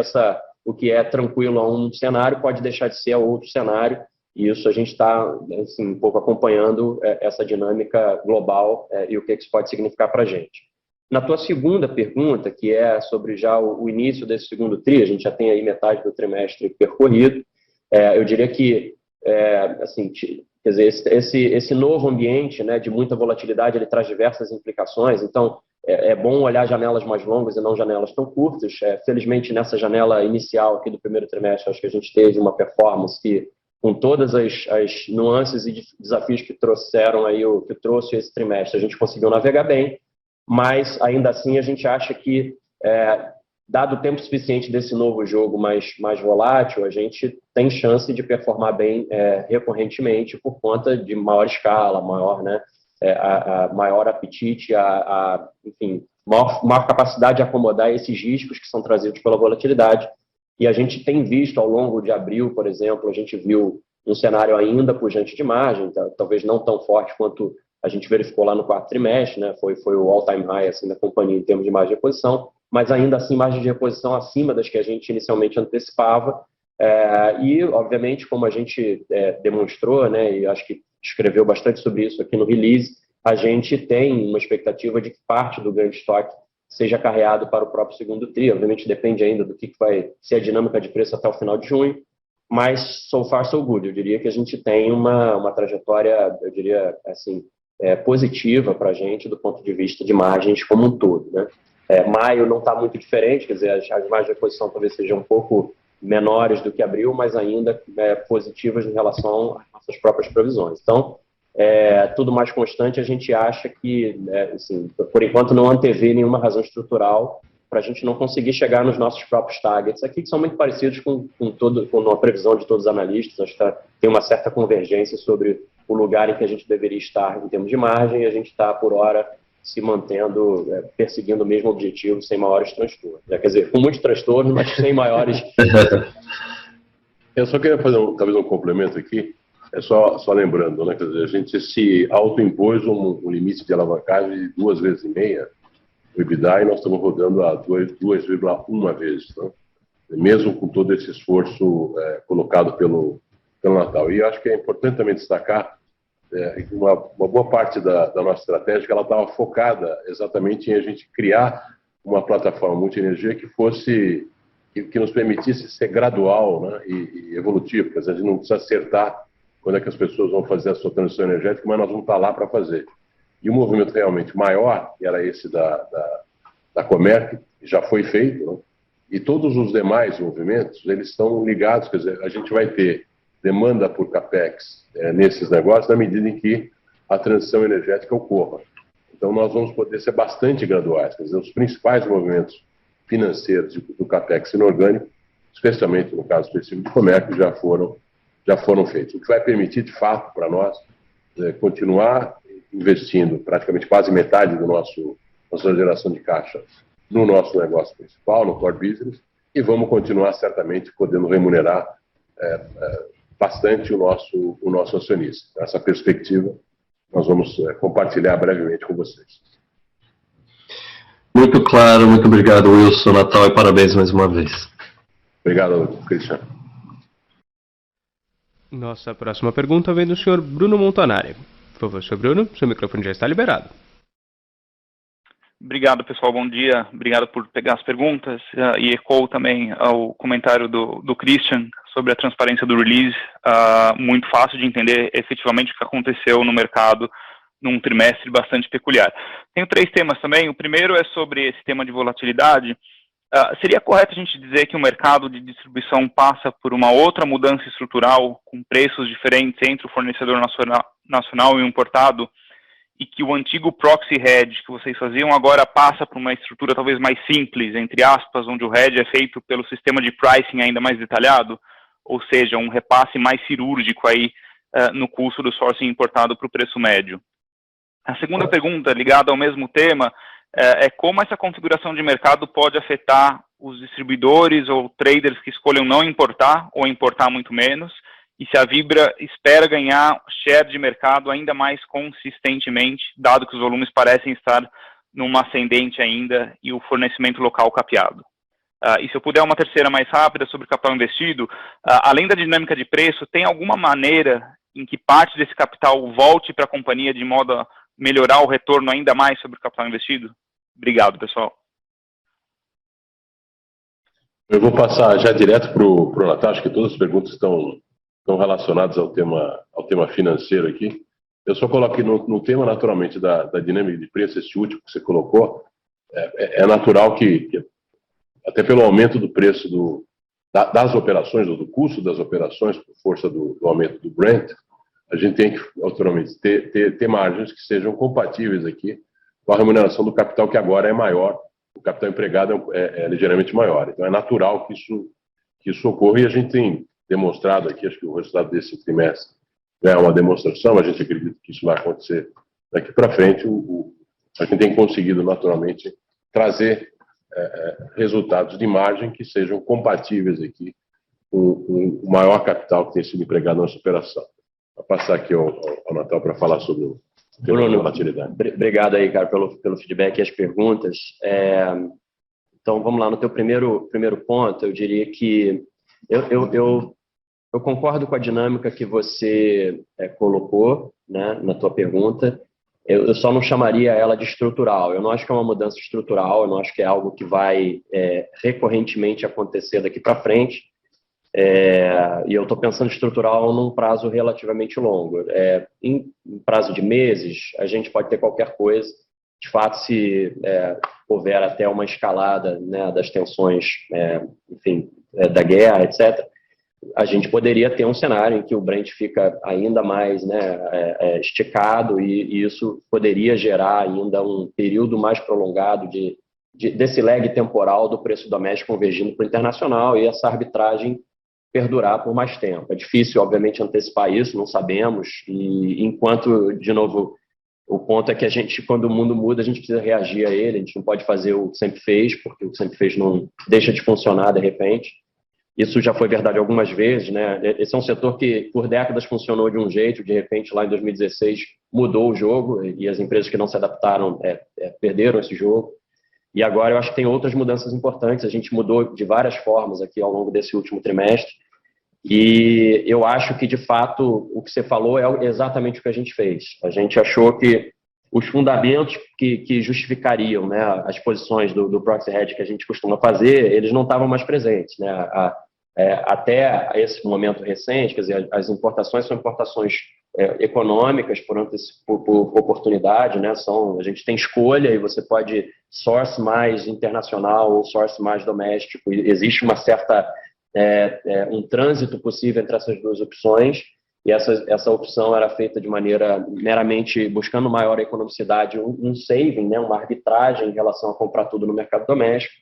o que é tranquilo a um cenário pode deixar de ser a outro cenário, e isso a gente está assim, um pouco acompanhando essa dinâmica global e o que isso pode significar para a gente. Na tua segunda pergunta, que é sobre já o início desse segundo TRI, a gente já tem aí metade do trimestre percorrido, eu diria que, assim, quer dizer, esse novo ambiente, né, de muita volatilidade, ele traz diversas implicações, então é bom olhar janelas mais longas e não janelas tão curtas. Felizmente, nessa janela inicial aqui do primeiro trimestre, acho que a gente teve uma performance que, com todas as nuances e desafios que trouxeram aí, que trouxe esse trimestre, a gente conseguiu navegar bem, mas ainda assim a gente acha que, dado o tempo suficiente desse novo jogo mais volátil, a gente tem chance de performar bem recorrentemente por conta de maior escala, maior, né, a maior apetite, enfim, maior capacidade de acomodar esses riscos que são trazidos pela volatilidade. E a gente tem visto ao longo de abril, por exemplo, a gente viu um cenário ainda pujante de margem, talvez não tão forte quanto a gente verificou lá no quarto trimestre, né? Foi o all-time high assim, da companhia em termos de margem de reposição, mas ainda assim margem de reposição acima das que a gente inicialmente antecipava. E, obviamente, como a gente demonstrou, né, e acho que escreveu bastante sobre isso aqui no release, a gente tem uma expectativa de que parte do ganho de estoque seja carreado para o próprio segundo TRI. Obviamente depende ainda do que vai ser a dinâmica de preço até o final de junho, mas so far so good. Eu diria que a gente tem uma trajetória, eu diria assim, positiva para a gente do ponto de vista de margens como um todo, né? Maio não está muito diferente, quer dizer, as margens de reposição talvez sejam um pouco menores do que abril, mas ainda positivas em relação às nossas próprias previsões. Então, tudo mais constante, a gente acha que, assim, por enquanto, não antevê nenhuma razão estrutural para a gente não conseguir chegar nos nossos próprios targets aqui, que são muito parecidos com a previsão de todos os analistas. Acho que tem uma certa convergência sobre o lugar em que a gente deveria estar em termos de margem, e a gente está, por hora, se mantendo, perseguindo o mesmo objetivo, sem maiores transtornos. Quer dizer, com muitos transtornos, mas sem maiores... Eu só queria fazer talvez um complemento aqui, só lembrando, né, quer dizer, a gente se autoimpôs um limite de alavancagem de 2,5 vezes o EBITDA, e nós estamos rodando a 2,1 vezes, né? Mesmo com todo esse esforço colocado pelo Natal. E acho que é importante também destacar uma boa parte da nossa estratégia, que ela estava focada exatamente em a gente criar uma plataforma multi-energia que nos permitisse ser gradual, né, e evolutivo, porque a gente não precisa acertar quando é que as pessoas vão fazer a sua transição energética, mas nós vamos estar lá para fazer. E o movimento realmente maior, que era esse da Comerc, já foi feito, né, e todos os demais movimentos, eles estão ligados, quer dizer, a gente vai ter demanda por CAPEX nesses negócios na medida em que a transição energética ocorra. Então, nós vamos poder ser bastante graduais, quer dizer, os principais movimentos financeiros do CAPEX inorgânico, especialmente no caso específico de Comerc, já foram feitos. O que vai permitir, de fato, para nós, continuar investindo praticamente quase metade da nossa geração de caixa no nosso negócio principal, no core business, e vamos continuar, certamente, podendo remunerar bastante o nosso acionista. Essa perspectiva nós vamos compartilhar brevemente com vocês. Muito claro, muito obrigado, Wilson, Natal, e parabéns mais uma vez. Obrigado, Cristian. Nossa próxima pergunta vem do senhor Bruno Montanari. Por favor, senhor Bruno, seu microfone já está liberado. Obrigado, pessoal. Bom dia. Obrigado por pegar as perguntas e ecoo também ao comentário do Christian sobre a transparência do release. Muito fácil de entender efetivamente o que aconteceu no mercado num trimestre bastante peculiar. Tenho 3 temas também. O primeiro é sobre esse tema de volatilidade. Seria correto a gente dizer que o mercado de distribuição passa por uma outra mudança estrutural, com preços diferentes entre o fornecedor nacional e o importado, e que o antigo proxy hedge que vocês faziam agora passa por uma estrutura talvez mais simples, entre aspas, onde o hedge é feito pelo sistema de pricing ainda mais detalhado? ou seja, um repasse mais cirúrgico aí no custo do sourcing importado para o preço médio. A segunda pergunta, ligada ao mesmo tema, é como essa configuração de mercado pode afetar os distribuidores ou traders que escolham não importar ou importar muito menos, e se a Vibra espera ganhar share de mercado ainda mais consistentemente, dado que os volumes parecem estar numa ascendente ainda e o fornecimento local capeado. E se eu puder uma terceira mais rápida sobre capital investido, além da dinâmica de preço, tem alguma maneira em que parte desse capital volte para a companhia de modo a melhorar o retorno ainda mais sobre o capital investido? Obrigado, pessoal. Eu vou passar já direto para o Natal, acho que todas as perguntas estão relacionadas ao tema financeiro aqui. Eu só coloquei no tema, naturalmente, da dinâmica de preço, esse último que você colocou, é natural que até pelo aumento do preço das operações, ou do custo das operações, por força do aumento do Brent, a gente tem que, naturalmente, ter margens que sejam compatíveis aqui com a remuneração do capital, que agora é maior, o capital empregado é ligeiramente maior. Então, é natural que isso ocorra, e a gente tem demonstrado aqui, acho que o resultado desse trimestre é uma demonstração, a gente acredita que isso vai acontecer daqui para frente. A gente tem conseguido, naturalmente, trazer resultados de margem que sejam compatíveis aqui com o maior capital que tem sido empregado na nossa operação. Vou passar aqui ao Natal para falar sobre o tema da volatilidade. Obrigado aí, cara, pelo feedback e as perguntas. Então, vamos lá, no teu primeiro ponto, eu diria que eu concordo com a dinâmica que você colocou, né, na tua pergunta. Eu só não chamaria ela de estrutural. Eu não acho que é uma mudança estrutural, eu não acho que é algo que vai recorrentemente acontecer daqui para frente. E eu estou pensando estrutural num prazo relativamente longo. Em prazo de meses, a gente pode ter qualquer coisa. De fato, se houver até uma escalada, né, das tensões, enfim, da guerra, etc., a gente poderia ter um cenário em que o Brent fica ainda mais, né, esticado, e isso poderia gerar ainda um período mais prolongado desse lag temporal do preço doméstico convergindo para o internacional, e essa arbitragem perdurar por mais tempo. É difícil, obviamente, antecipar isso, não sabemos, e enquanto, de novo, o ponto é que a gente, quando o mundo muda, a gente precisa reagir a ele, a gente não pode fazer o que sempre fez, porque o que sempre fez não deixa de funcionar de repente. Isso já foi verdade algumas vezes, né? Esse é um setor que, por décadas, funcionou de um jeito, de repente, lá em 2016, mudou o jogo, e as empresas que não se adaptaram perderam esse jogo. E agora eu acho que tem outras mudanças importantes, a gente mudou de várias formas aqui ao longo desse último trimestre, e eu acho que, de fato, o que você falou é exatamente o que a gente fez. A gente achou que os fundamentos que justificariam, né, as posições do proxy hedge que a gente costuma fazer, eles não estavam mais presentes, né? Até esse momento recente, quer dizer, as importações são importações econômicas por oportunidade, né? A gente tem escolha, e você pode source mais internacional ou source mais doméstico, e existe uma certa um trânsito possível entre essas duas opções, e essa opção era feita de maneira meramente buscando maior economicidade, um saving, né, uma arbitragem em relação a comprar tudo no mercado doméstico.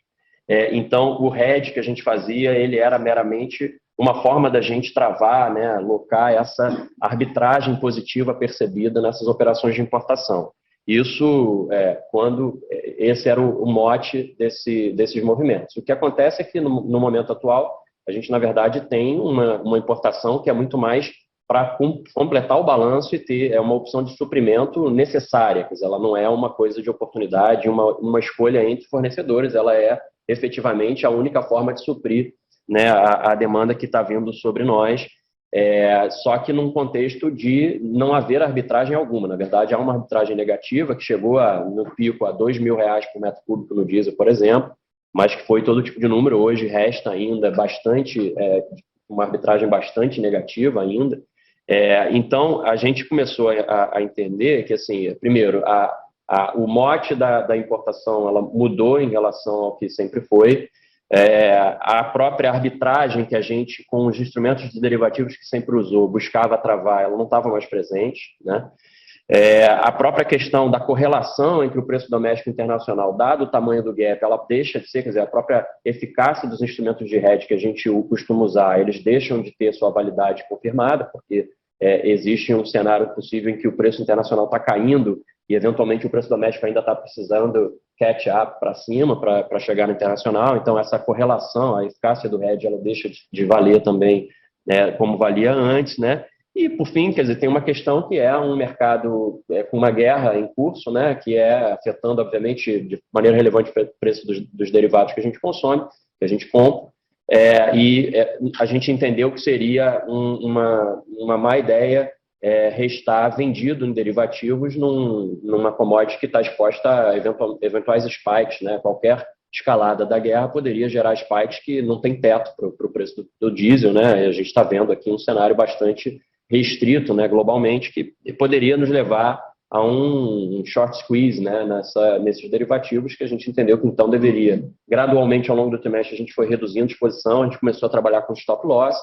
Então, o hedge que a gente fazia, ele era meramente uma forma da gente travar, né, alocar essa arbitragem positiva percebida nessas operações de importação. Isso quando esse era o mote desses movimentos. O que acontece é que, no momento atual, a gente, na verdade, tem uma importação que é muito mais para completar o balanço e ter uma opção de suprimento necessária. Quer dizer, ela não é uma coisa de oportunidade, uma escolha entre fornecedores, ela é efetivamente a única forma de suprir, né, a demanda que está vindo sobre nós, só que num contexto de não haver arbitragem alguma. Na verdade, há uma arbitragem negativa que chegou no pico a R$2.000 por metro cúbico no diesel, por exemplo, mas que foi todo tipo de número. Hoje resta ainda bastante, uma arbitragem bastante negativa ainda. Então, a gente começou a entender que, assim, primeiro, o mote da importação ela mudou em relação ao que sempre foi. A própria arbitragem que a gente, com os instrumentos de derivativos que sempre usou, buscava travar, ela não estava mais presente, né? A própria questão da correlação entre o preço doméstico e internacional, dado o tamanho do gap, ela deixa de ser, quer dizer, a própria eficácia dos instrumentos de hedge que a gente costuma usar, eles deixam de ter sua validade confirmada, porque existe um cenário possível em que o preço internacional está caindo e, eventualmente, o preço doméstico ainda está precisando catch up para cima para chegar no internacional. Então, essa correlação, a eficácia do hedge, ela deixa de valer também, né, como valia antes, né? E, por fim, quer dizer, tem uma questão que é um mercado com uma guerra em curso, né, que é afetando, obviamente, de maneira relevante o preço dos derivados que a gente consome, que a gente compra, a gente entendeu que seria uma má ideia restar vendido em derivativos numa commodity que está exposta a eventuais spikes, né? Qualquer escalada da guerra poderia gerar spikes que não tem teto para o preço do diesel, né? A gente está vendo aqui um cenário bastante restrito, né, globalmente, que poderia nos levar a um short squeeze, né, nesses derivativos, que a gente entendeu que então deveria, gradualmente ao longo do trimestre, a gente foi reduzindo a exposição, a gente começou a trabalhar com stop loss.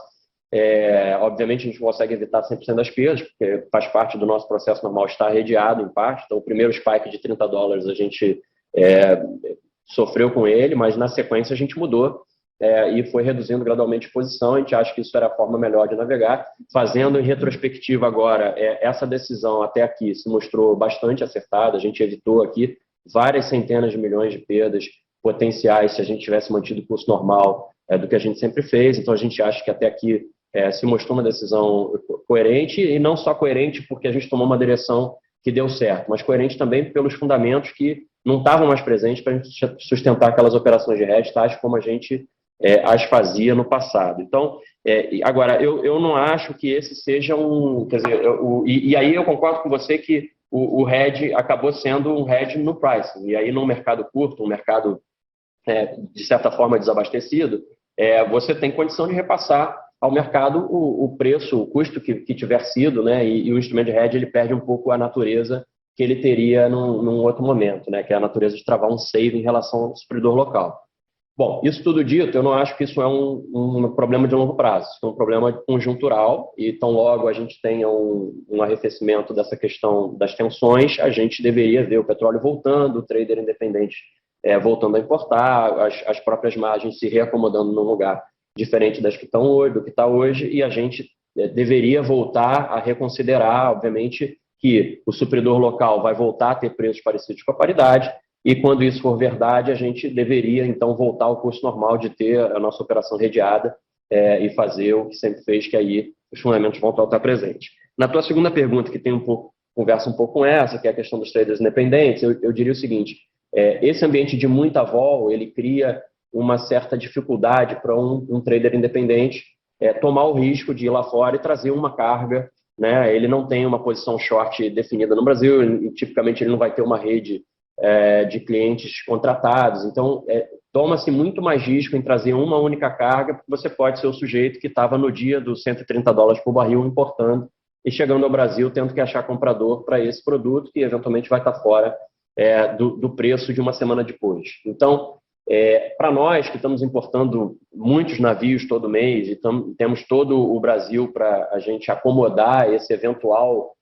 Obviamente a gente consegue evitar 100% das perdas, porque faz parte do nosso processo normal estar redeado em parte. Então o primeiro spike de $30 a gente sofreu com ele, mas na sequência a gente mudou e foi reduzindo gradualmente a exposição. A gente acha que isso era a forma melhor de navegar. Fazendo em retrospectiva agora, essa decisão até aqui se mostrou bastante acertada. A gente evitou aqui várias centenas de milhões de perdas potenciais se a gente tivesse mantido o curso normal do que a gente sempre fez. Então a gente acha que até aqui se mostrou uma decisão coerente, e não só coerente porque a gente tomou uma direção que deu certo, mas coerente também pelos fundamentos que não estavam mais presentes para a gente sustentar aquelas operações de hedge, tais como a gente as fazia no passado. Então, agora, eu não acho que esse seja quer dizer, e aí eu concordo com você que o hedge acabou sendo um hedge no pricing, e aí num mercado curto, um mercado de certa forma desabastecido, você tem condição de repassar ao mercado o preço, o custo que tiver sido, né, e o instrumento de hedge ele perde um pouco a natureza que ele teria num outro momento, né, que é a natureza de travar um save em relação ao supridor local. Bom, isso tudo dito, eu não acho que isso é um problema de longo prazo, isso é um problema conjuntural, e tão logo a gente tenha um arrefecimento dessa questão das tensões, a gente deveria ver o petróleo voltando, o trader independente voltando a importar, as próprias margens se reacomodando num lugar diferente das que estão hoje, do que está hoje, e a gente deveria voltar a reconsiderar, obviamente, que o supridor local vai voltar a ter preços parecidos com a paridade, e quando isso for verdade, a gente deveria, então, voltar ao curso normal de ter a nossa operação redeada e fazer o que sempre fez, que aí os fundamentos voltam a estar presentes. Na tua segunda pergunta, que tem conversa um pouco com essa, que é a questão dos traders independentes, eu diria o seguinte, esse ambiente de muita vol, ele cria uma certa dificuldade para um trader independente tomar o risco de ir lá fora e trazer uma carga, né? Ele não tem uma posição short definida no Brasil, e tipicamente ele não vai ter uma rede de clientes contratados, então toma-se muito mais risco em trazer uma única carga, porque você pode ser o sujeito que estava no dia dos $130 por barril importando e chegando ao Brasil tendo que achar comprador para esse produto que eventualmente vai estar fora do preço de uma semana depois. Então, para nós que estamos importando muitos navios todo mês e temos todo o Brasil para a gente acomodar essa eventual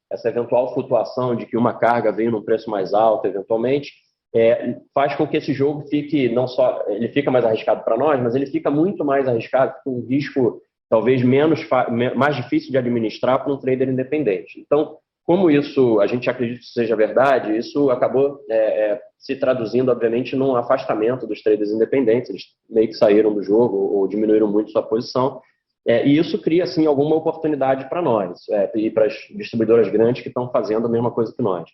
flutuação de que uma carga veio num preço mais alto, eventualmente, faz com que esse jogo fique, não só, ele fica mais arriscado para nós, mas ele fica muito mais arriscado, com um risco talvez mais difícil de administrar para um trader independente. Então, como isso, a gente acredita que seja verdade, isso acabou se traduzindo, obviamente, num afastamento dos traders independentes, eles meio que saíram do jogo ou diminuíram muito sua posição, e isso cria, assim, alguma oportunidade para nós e para as distribuidoras grandes que estão fazendo a mesma coisa que nós.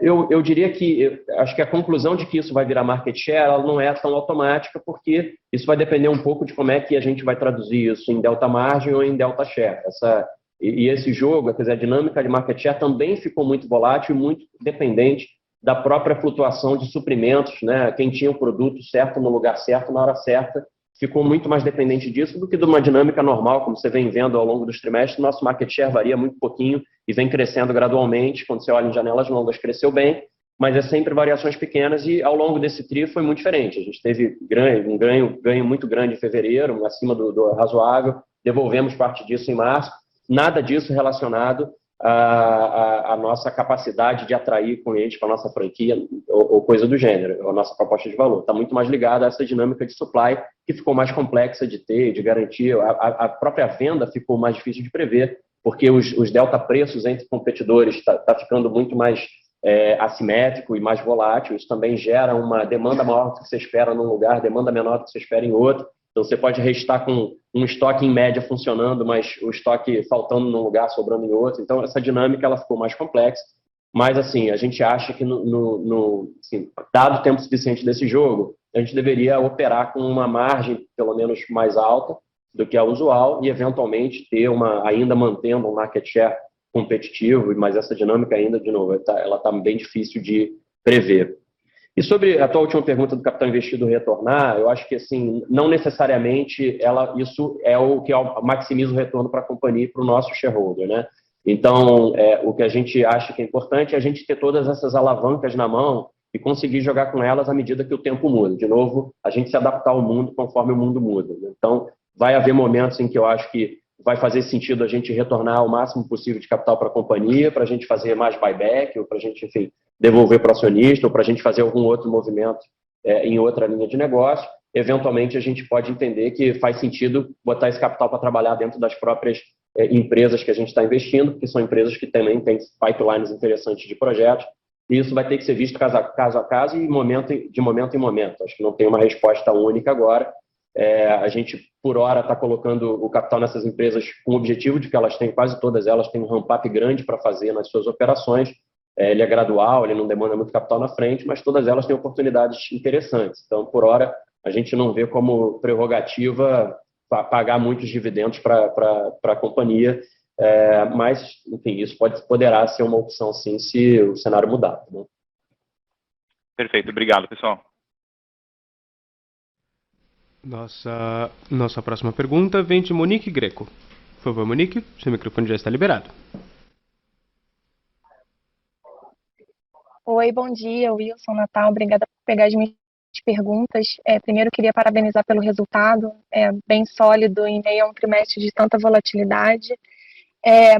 Eu diria que, acho que a conclusão de que isso vai virar market share, ela não é tão automática, porque isso vai depender um pouco de como é que a gente vai traduzir isso em delta margin ou em delta share. E esse jogo, quer dizer, a dinâmica de market share também ficou muito volátil e muito dependente da própria flutuação de suprimentos, né? Quem tinha o produto certo no lugar certo, na hora certa, ficou muito mais dependente disso do que de uma dinâmica normal, como você vem vendo ao longo dos trimestres. Nosso market share varia muito pouquinho e vem crescendo gradualmente. Quando você olha em janelas longas, cresceu bem, mas é sempre variações pequenas, e ao longo desse trio foi muito diferente. A gente teve um ganho muito grande em fevereiro, acima do razoável, devolvemos parte disso em março, nada disso relacionado a nossa capacidade de atrair clientes para a nossa franquia ou coisa do gênero, a nossa proposta de valor. Está muito mais ligada a essa dinâmica de supply, que ficou mais complexa de ter, de garantir. A própria venda ficou mais difícil de prever, porque os delta preços entre competidores está ficando muito mais assimétrico e mais volátil. Isso também gera uma demanda maior do que você espera num lugar, demanda menor do que você espera em outro. Então, você pode restar com um estoque em média funcionando, mas o estoque faltando num lugar, sobrando em outro. Então, essa dinâmica ela ficou mais complexa. Mas, assim, a gente acha que, assim, dado o tempo suficiente desse jogo, a gente deveria operar com uma margem, pelo menos, mais alta do que a usual e, eventualmente, ter ainda mantendo um market share competitivo, mas essa dinâmica ainda, de novo, ela está bem difícil de prever. E sobre a tua última pergunta do capital investido retornar, eu acho que, assim, não necessariamente isso é o que maximiza o retorno para a companhia e para o nosso shareholder, né? Então, o que a gente acha que é importante é a gente ter todas essas alavancas na mão e conseguir jogar com elas à medida que o tempo muda. De novo, a gente se adaptar ao mundo conforme o mundo muda, né? Então, vai haver momentos em que eu acho que vai fazer sentido a gente retornar o máximo possível de capital para a companhia, para a gente fazer mais buyback, ou para a gente, enfim, devolver para o acionista, ou para a gente fazer algum outro movimento em outra linha de negócio. Eventualmente, a gente pode entender que faz sentido botar esse capital para trabalhar dentro das próprias empresas que a gente está investindo, porque são empresas que também têm pipelines interessantes de projetos, e isso vai ter que ser visto caso a caso e de momento em momento. Acho que não tem uma resposta única agora. A gente, por hora, está colocando o capital nessas empresas com o objetivo de que elas têm, quase todas elas têm um ramp-up grande para fazer nas suas operações. Ele é gradual, ele não demanda muito capital na frente, mas todas elas têm oportunidades interessantes. Então, por hora, a gente não vê como prerrogativa pagar muitos dividendos para a companhia, mas, enfim, isso poderá ser uma opção, sim, se o cenário mudar. Né? Perfeito, obrigado, pessoal. Nossa próxima pergunta vem de Monique Greco. Por favor, Monique, seu microfone já está liberado. Oi, bom dia, Wilson, Natal. Obrigada por pegar as minhas perguntas. Primeiro, queria parabenizar pelo resultado, bem sólido em meio a um trimestre de tanta volatilidade.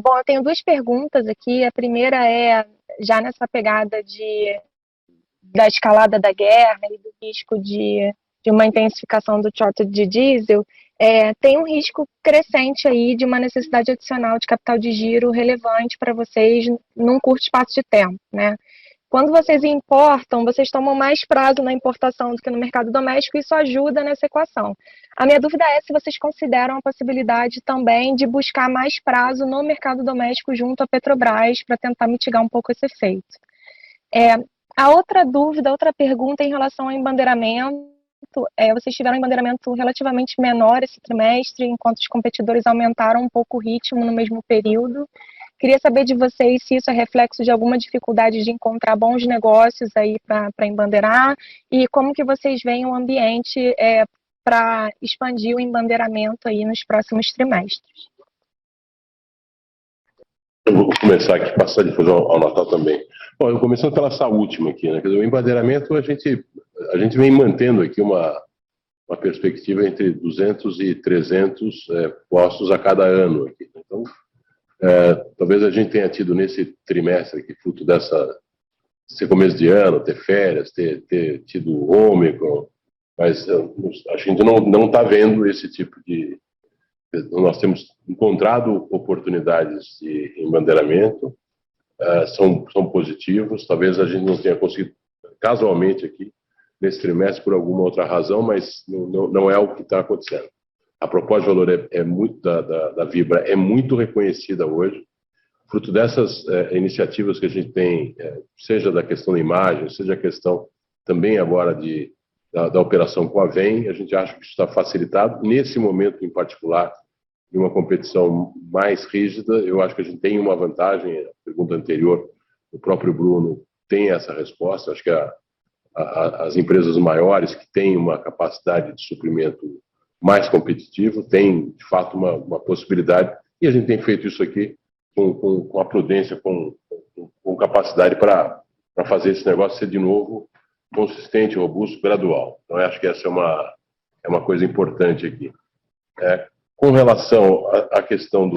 Bom, eu tenho duas perguntas aqui. A primeira é, já nessa pegada da escalada da guerra e do risco de uma intensificação do shortage de diesel, tem um risco crescente aí de uma necessidade adicional de capital de giro relevante para vocês num curto espaço de tempo, né? Quando vocês importam, vocês tomam mais prazo na importação do que no mercado doméstico, e isso ajuda nessa equação. A minha dúvida é se vocês consideram a possibilidade também de buscar mais prazo no mercado doméstico junto à Petrobras para tentar mitigar um pouco esse efeito. A outra dúvida, outra pergunta em relação ao embandeiramento. Vocês tiveram um embandeiramento relativamente menor esse trimestre, enquanto os competidores aumentaram um pouco o ritmo no mesmo período. Queria saber de vocês se isso é reflexo de alguma dificuldade de encontrar bons negócios aí para embandeirar, e como que vocês veem o ambiente para expandir o embandeiramento aí nos próximos trimestres. Eu vou começar aqui, passar depois ao Natal também. Bom, eu começando pela essa última aqui, né? Quer dizer, o embandeiramento a gente vem mantendo aqui uma perspectiva entre 200 e 300 postos a cada ano aqui. Então, talvez a gente tenha tido nesse trimestre aqui, fruto desse começo de ano, ter férias, ter tido Ômicron, mas a gente não está vendo esse tipo de... Nós temos encontrado oportunidades de embandeiramento, são positivos, talvez a gente não tenha conseguido casualmente aqui, nesse trimestre, por alguma outra razão, mas não é o que está acontecendo. A proposta de valor da Vibra é muito reconhecida hoje, fruto dessas iniciativas que a gente tem, seja da questão da imagem, seja a questão também agora da operação com a VEM, a gente acha que isso está facilitado. Nesse momento em particular, de uma competição mais rígida, eu acho que a gente tem uma vantagem. A pergunta anterior, o próprio Bruno tem essa resposta. Acho que as empresas maiores que têm uma capacidade de suprimento mais competitivo têm, de fato, uma possibilidade, e a gente tem feito isso aqui com a prudência, com capacidade para fazer esse negócio ser, de novo, consistente, robusto, gradual. Então, eu acho que essa é uma coisa importante aqui. Com relação à questão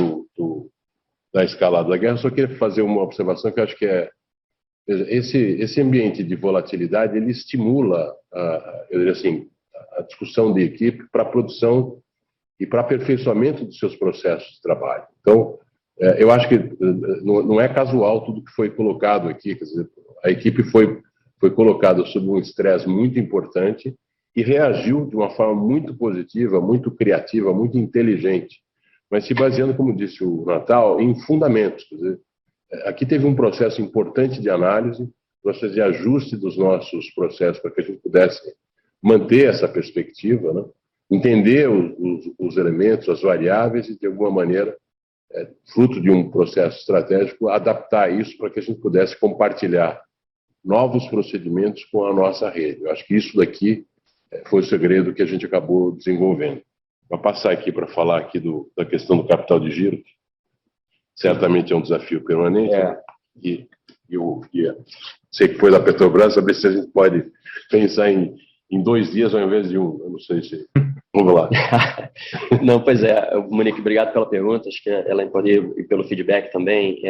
da escalada da guerra. Eu só queria fazer uma observação que eu acho que esse ambiente de volatilidade, ele estimula, eu diria assim, a discussão de equipe para a produção e para aperfeiçoamento dos seus processos de trabalho. Então, eu acho que não é casual tudo que foi colocado aqui. Quer dizer, a equipe foi colocada sob um estresse muito importante e reagiu de uma forma muito positiva, muito criativa, muito inteligente, mas se baseando, como disse o Natal, em fundamentos. Quer dizer, aqui teve um processo importante de análise, processo de ajuste dos nossos processos para que a gente pudesse manter essa perspectiva, né? Entender os elementos, as variáveis e, de alguma maneira, fruto de um processo estratégico, adaptar isso para que a gente pudesse compartilhar novos procedimentos com a nossa rede. Eu acho que isso daqui foi o segredo que a gente acabou desenvolvendo. Vou passar aqui para falar aqui da questão do capital de giro, que certamente é um desafio permanente, né? E eu sei que foi da Petrobras, saber se a gente pode pensar em 2 dias ao invés de um. Eu não sei se... Vamos lá. Não, pois é, Monique, obrigado pela pergunta, acho que ela pode ir pelo feedback também.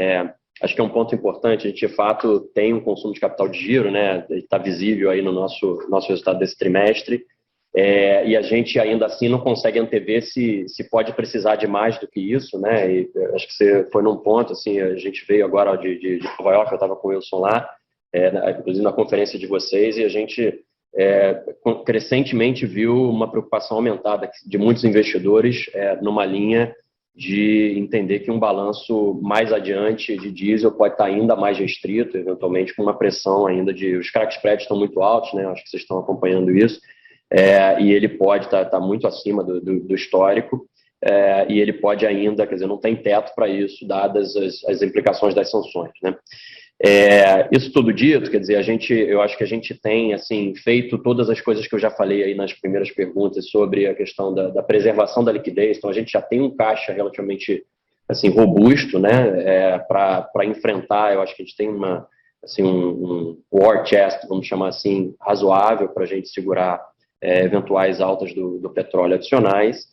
Acho que é um ponto importante, a gente de fato tem um consumo de capital de giro, né? Está visível aí no nosso resultado desse trimestre, e a gente ainda assim não consegue antever se pode precisar de mais do que isso, né? E acho que você foi num ponto, assim, a gente veio agora de Nova York, eu estava com o Wilson lá, inclusive na conferência de vocês, e a gente crescentemente viu uma preocupação aumentada de muitos investidores numa linha de entender que um balanço mais adiante de diesel pode estar ainda mais restrito, eventualmente com uma pressão ainda os crack spreads estão muito altos, né? Acho que vocês estão acompanhando isso, e ele pode estar muito acima do histórico, e ele pode ainda, quer dizer, não tem teto para isso, dadas as implicações das sanções, né? Isso tudo dito, quer dizer, eu acho que a gente tem assim, feito todas as coisas que eu já falei aí nas primeiras perguntas sobre a questão da preservação da liquidez, então a gente já tem um caixa relativamente assim, robusto, né, para enfrentar, eu acho que a gente tem um war chest, vamos chamar assim, razoável para a gente segurar eventuais altas do petróleo adicionais.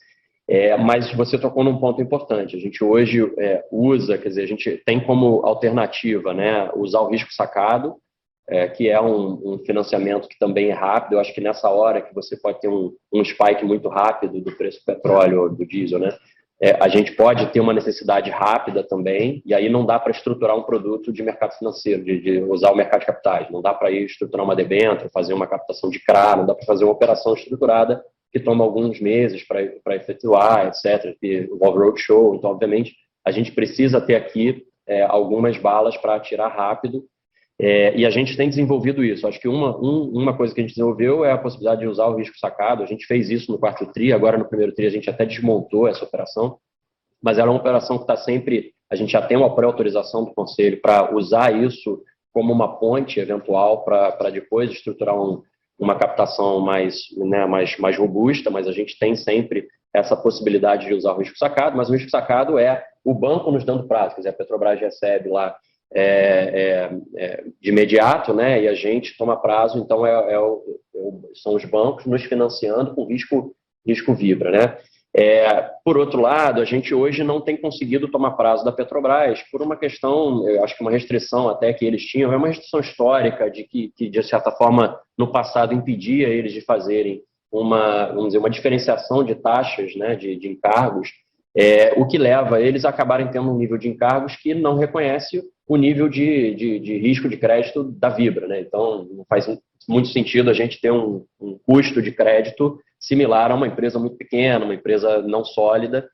Mas você tocou num ponto importante. A gente hoje usa, quer dizer, a gente tem como alternativa, né, usar o risco sacado, que é um financiamento que também é rápido. Eu acho que nessa hora que você pode ter um spike muito rápido do preço do petróleo ou do diesel, né, a gente pode ter uma necessidade rápida também, e aí não dá para estruturar um produto de mercado financeiro, de usar o mercado de capitais. Não dá para ir estruturar uma debênture, fazer uma captação de CRA, não dá para fazer uma operação estruturada que toma alguns meses para efetuar, etc., que envolve roadshow. Então, obviamente, a gente precisa ter aqui algumas balas para atirar rápido, e a gente tem desenvolvido isso. Acho que uma coisa que a gente desenvolveu é a possibilidade de usar o risco sacado. A gente fez isso no quarto TRI, agora no primeiro TRI a gente até desmontou essa operação, mas ela é uma operação que está sempre... A gente já tem uma pré-autorização do Conselho para usar isso como uma ponte eventual para depois estruturar uma captação mais robusta, mas a gente tem sempre essa possibilidade de usar o risco sacado, mas o risco sacado é o banco nos dando prazo, quer dizer, a Petrobras recebe lá de imediato, né, e a gente toma prazo, então são os bancos nos financiando com risco Vibra, né. Por outro lado, a gente hoje não tem conseguido tomar prazo da Petrobras por uma questão, eu acho que uma restrição até que eles tinham, é uma restrição histórica que de certa forma, no passado impedia eles de fazerem vamos dizer, uma diferenciação de taxas, né, de encargos, o que leva eles a acabarem tendo um nível de encargos que não reconhece o nível de risco de crédito da Vibra, né? Então, não faz muito sentido a gente ter um custo de crédito similar a uma empresa muito pequena, uma empresa não sólida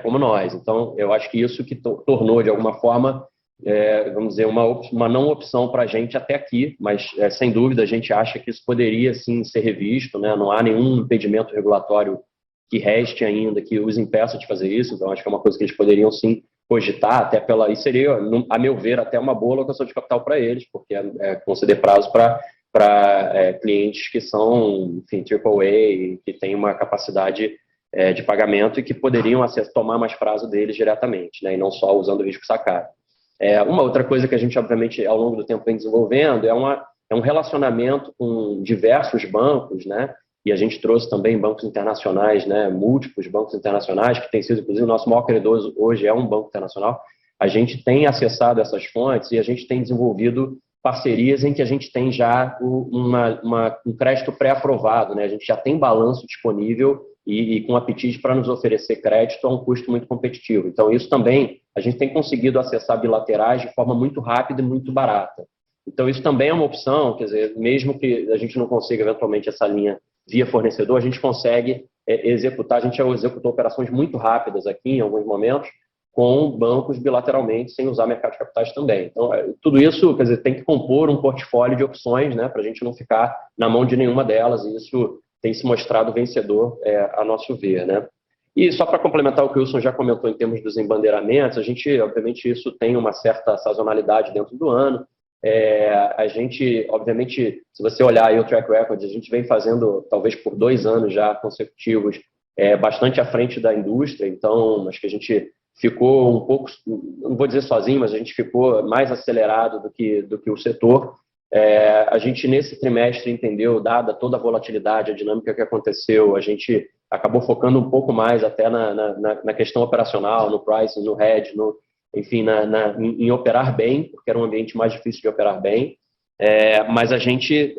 como nós. Então, eu acho que isso que tornou, de alguma forma, vamos dizer, uma não opção para a gente até aqui, mas, sem dúvida, a gente acha que isso poderia, sim, ser revisto, né? Não há nenhum impedimento regulatório que reste ainda, que os impeça de fazer isso, então acho que é uma coisa que eles poderiam, sim, cogitar, até e seria, a meu ver, até uma boa alocação de capital para eles, porque conceder prazo para clientes que são, enfim, AAA, que têm uma capacidade de pagamento e que poderiam tomar mais prazo deles diretamente, né, e não só usando o risco sacado. Uma outra coisa que a gente, obviamente, ao longo do tempo vem desenvolvendo é um relacionamento com diversos bancos, né, e a gente trouxe também bancos internacionais, né, múltiplos bancos internacionais, que tem sido, inclusive, o nosso maior credor hoje é um banco internacional, a gente tem acessado essas fontes e a gente tem desenvolvido parcerias em que a gente tem já um crédito pré-aprovado, né? A gente já tem balanço disponível e com apetite para nos oferecer crédito a um custo muito competitivo. Então, isso também, a gente tem conseguido acessar bilaterais de forma muito rápida e muito barata. Então, isso também é uma opção, quer dizer, mesmo que a gente não consiga eventualmente essa linha via fornecedor, a gente consegue executar, a gente já executou operações muito rápidas aqui em alguns momentos, com bancos bilateralmente, sem usar mercado de capitais também. Então, tudo isso, quer dizer, tem que compor um portfólio de opções, né, para a gente não ficar na mão de nenhuma delas, e isso tem se mostrado vencedor, a nosso ver, né. E só para complementar o que o Wilson já comentou em termos dos embandeiramentos, a gente, obviamente, isso tem uma certa sazonalidade dentro do ano. A gente, obviamente, se você olhar aí o track record, a gente vem fazendo, talvez por 2 anos já consecutivos, bastante à frente da indústria, então acho que a gente ficou um pouco, não vou dizer sozinho, mas a gente ficou mais acelerado do que o setor. A gente, nesse trimestre, entendeu, dada toda a volatilidade, a dinâmica que aconteceu, a gente acabou focando um pouco mais até na questão operacional, no pricing, no hedge, enfim, em operar bem, porque era um ambiente mais difícil de operar bem. Mas a gente,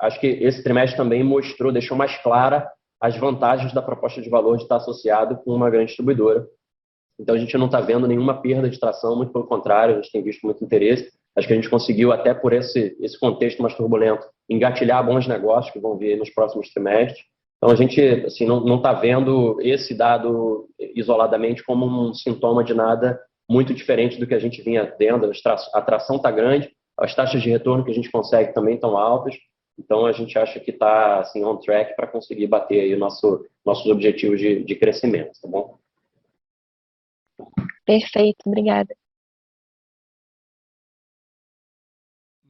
acho que esse trimestre também mostrou, deixou mais clara as vantagens da proposta de valor de estar associado com uma grande distribuidora. Então, a gente não está vendo nenhuma perda de tração, muito pelo contrário, a gente tem visto muito interesse. Acho que a gente conseguiu, até por esse contexto mais turbulento, engatilhar bons negócios que vão vir nos próximos trimestres. Então, a gente assim, não está vendo esse dado isoladamente como um sintoma de nada muito diferente do que a gente vinha tendo. A tração está grande, as taxas de retorno que a gente consegue também estão altas. Então, a gente acha que está assim, on track para conseguir bater aí nossos objetivos de crescimento, tá bom? Perfeito, obrigada.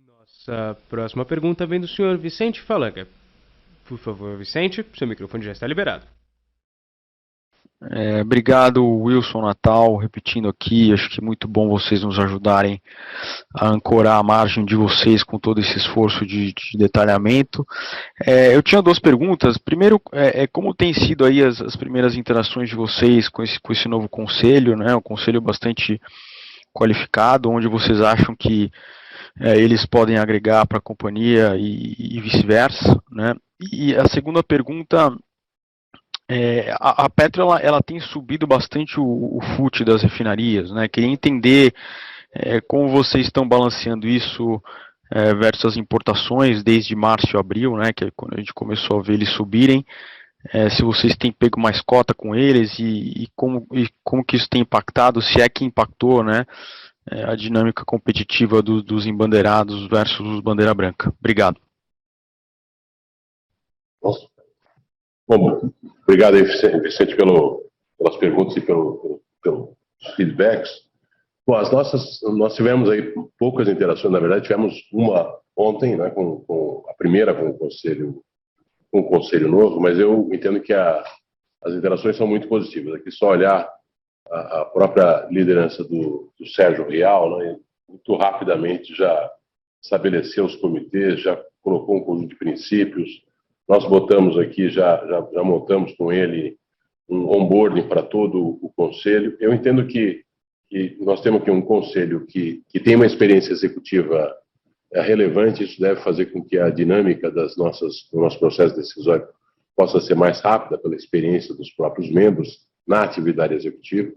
Nossa próxima pergunta vem do senhor Vicente Falanga. Por favor, Vicente, seu microfone já está liberado. Obrigado, Wilson Natal, repetindo aqui, acho que é muito bom vocês nos ajudarem a ancorar a margem de vocês com todo esse esforço de detalhamento. Eu tinha 2 perguntas. Primeiro, como tem sido aí as primeiras interações de vocês com esse novo conselho, né, um conselho bastante qualificado, onde vocês acham que eles podem agregar para a companhia e vice-versa, né? E a segunda pergunta, a Petro ela tem subido bastante o FUT das refinarias, né? Queria entender como vocês estão balanceando isso versus as importações desde março e abril, né? Que é quando a gente começou a ver eles subirem. Se vocês têm pego mais cota com eles e como que isso tem impactado, se é que impactou, né? A dinâmica competitiva dos embandeirados versus os bandeira branca. Obrigado. Bom, obrigado aí, Vicente, pelas perguntas e pelos feedbacks. Bom, nós tivemos aí poucas interações, na verdade, tivemos uma ontem, né, com a primeira com o conselho novo, mas eu entendo que as interações são muito positivas. Aqui só olhar a própria liderança do Sérgio Rial, né, muito rapidamente já estabeleceu os comitês, já colocou um conjunto de princípios. Nós botamos aqui, já montamos com ele um onboarding para todo o conselho. Eu entendo que nós temos aqui um conselho que tem uma experiência executiva relevante, isso deve fazer com que a dinâmica do nosso processo decisório possa ser mais rápida pela experiência dos próprios membros na atividade executiva.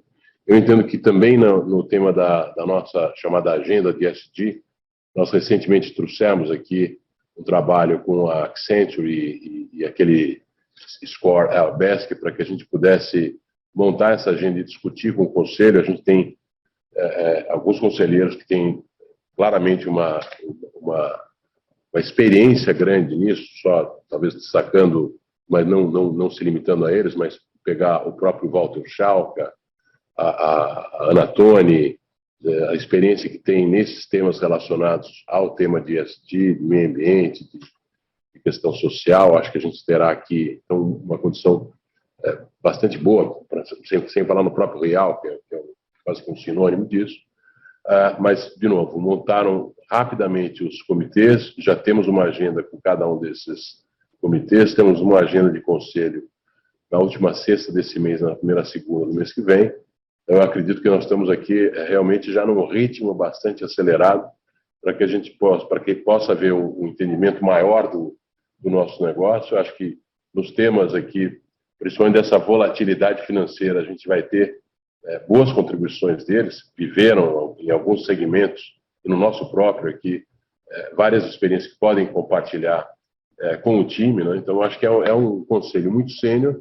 Eu entendo que também no tema da nossa chamada agenda de ESG, nós recentemente trouxemos aqui um trabalho com a Accenture e aquele Score Albesc para que a gente pudesse montar essa agenda e discutir com o conselho. A gente tem alguns conselheiros que têm claramente uma experiência grande nisso, só talvez destacando, mas não se limitando a eles, mas pegar o próprio Walter Schalka, a Anatone, a experiência que tem nesses temas relacionados ao tema de ESG, de meio ambiente, de questão social. Acho que a gente terá aqui então, uma condição bastante boa, sem falar no próprio Real, que é quase que um sinônimo disso. Mas, de novo, montaram rapidamente os comitês, já temos uma agenda com cada um desses comitês, temos uma agenda de conselho na última sexta desse mês, na primeira segunda do mês que vem. Eu acredito que nós estamos aqui realmente já num ritmo bastante acelerado para que a gente possa ver o entendimento maior do nosso negócio. Eu acho que nos temas aqui, principalmente dessa volatilidade financeira, a gente vai ter boas contribuições deles. Viveram em alguns segmentos e no nosso próprio aqui várias experiências que podem compartilhar com o time, né? Então, acho que é um conselho muito sênior,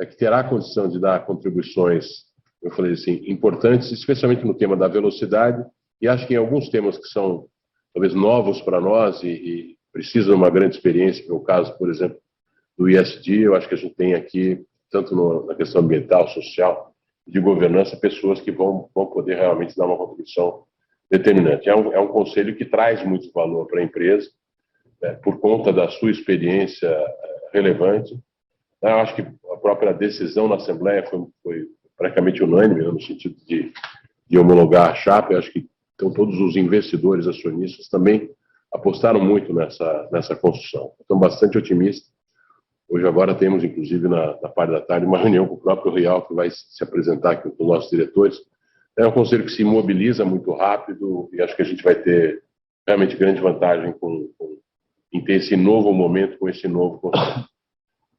que terá a condição de dar contribuições, eu falei assim, importantes, especialmente no tema da velocidade, e acho que em alguns temas que são talvez novos para nós e precisam de uma grande experiência, que é o caso, por exemplo, do ESG. Eu acho que a gente tem aqui, tanto na questão ambiental, social, de governança, pessoas que vão poder realmente dar uma contribuição determinante. É um conselho que traz muito valor para a empresa, por conta da sua experiência relevante. Eu acho que a própria decisão na Assembleia foi praticamente unânime, né, no sentido de homologar a chapa. Eu acho que então, todos os investidores acionistas também apostaram muito nessa construção. Estou bastante otimista. Hoje agora temos, inclusive, na parte da tarde, uma reunião com o próprio Real, que vai se apresentar aqui com os nossos diretores. É um conselho que se mobiliza muito rápido e acho que a gente vai ter realmente grande vantagem em ter esse novo momento com esse novo conselho.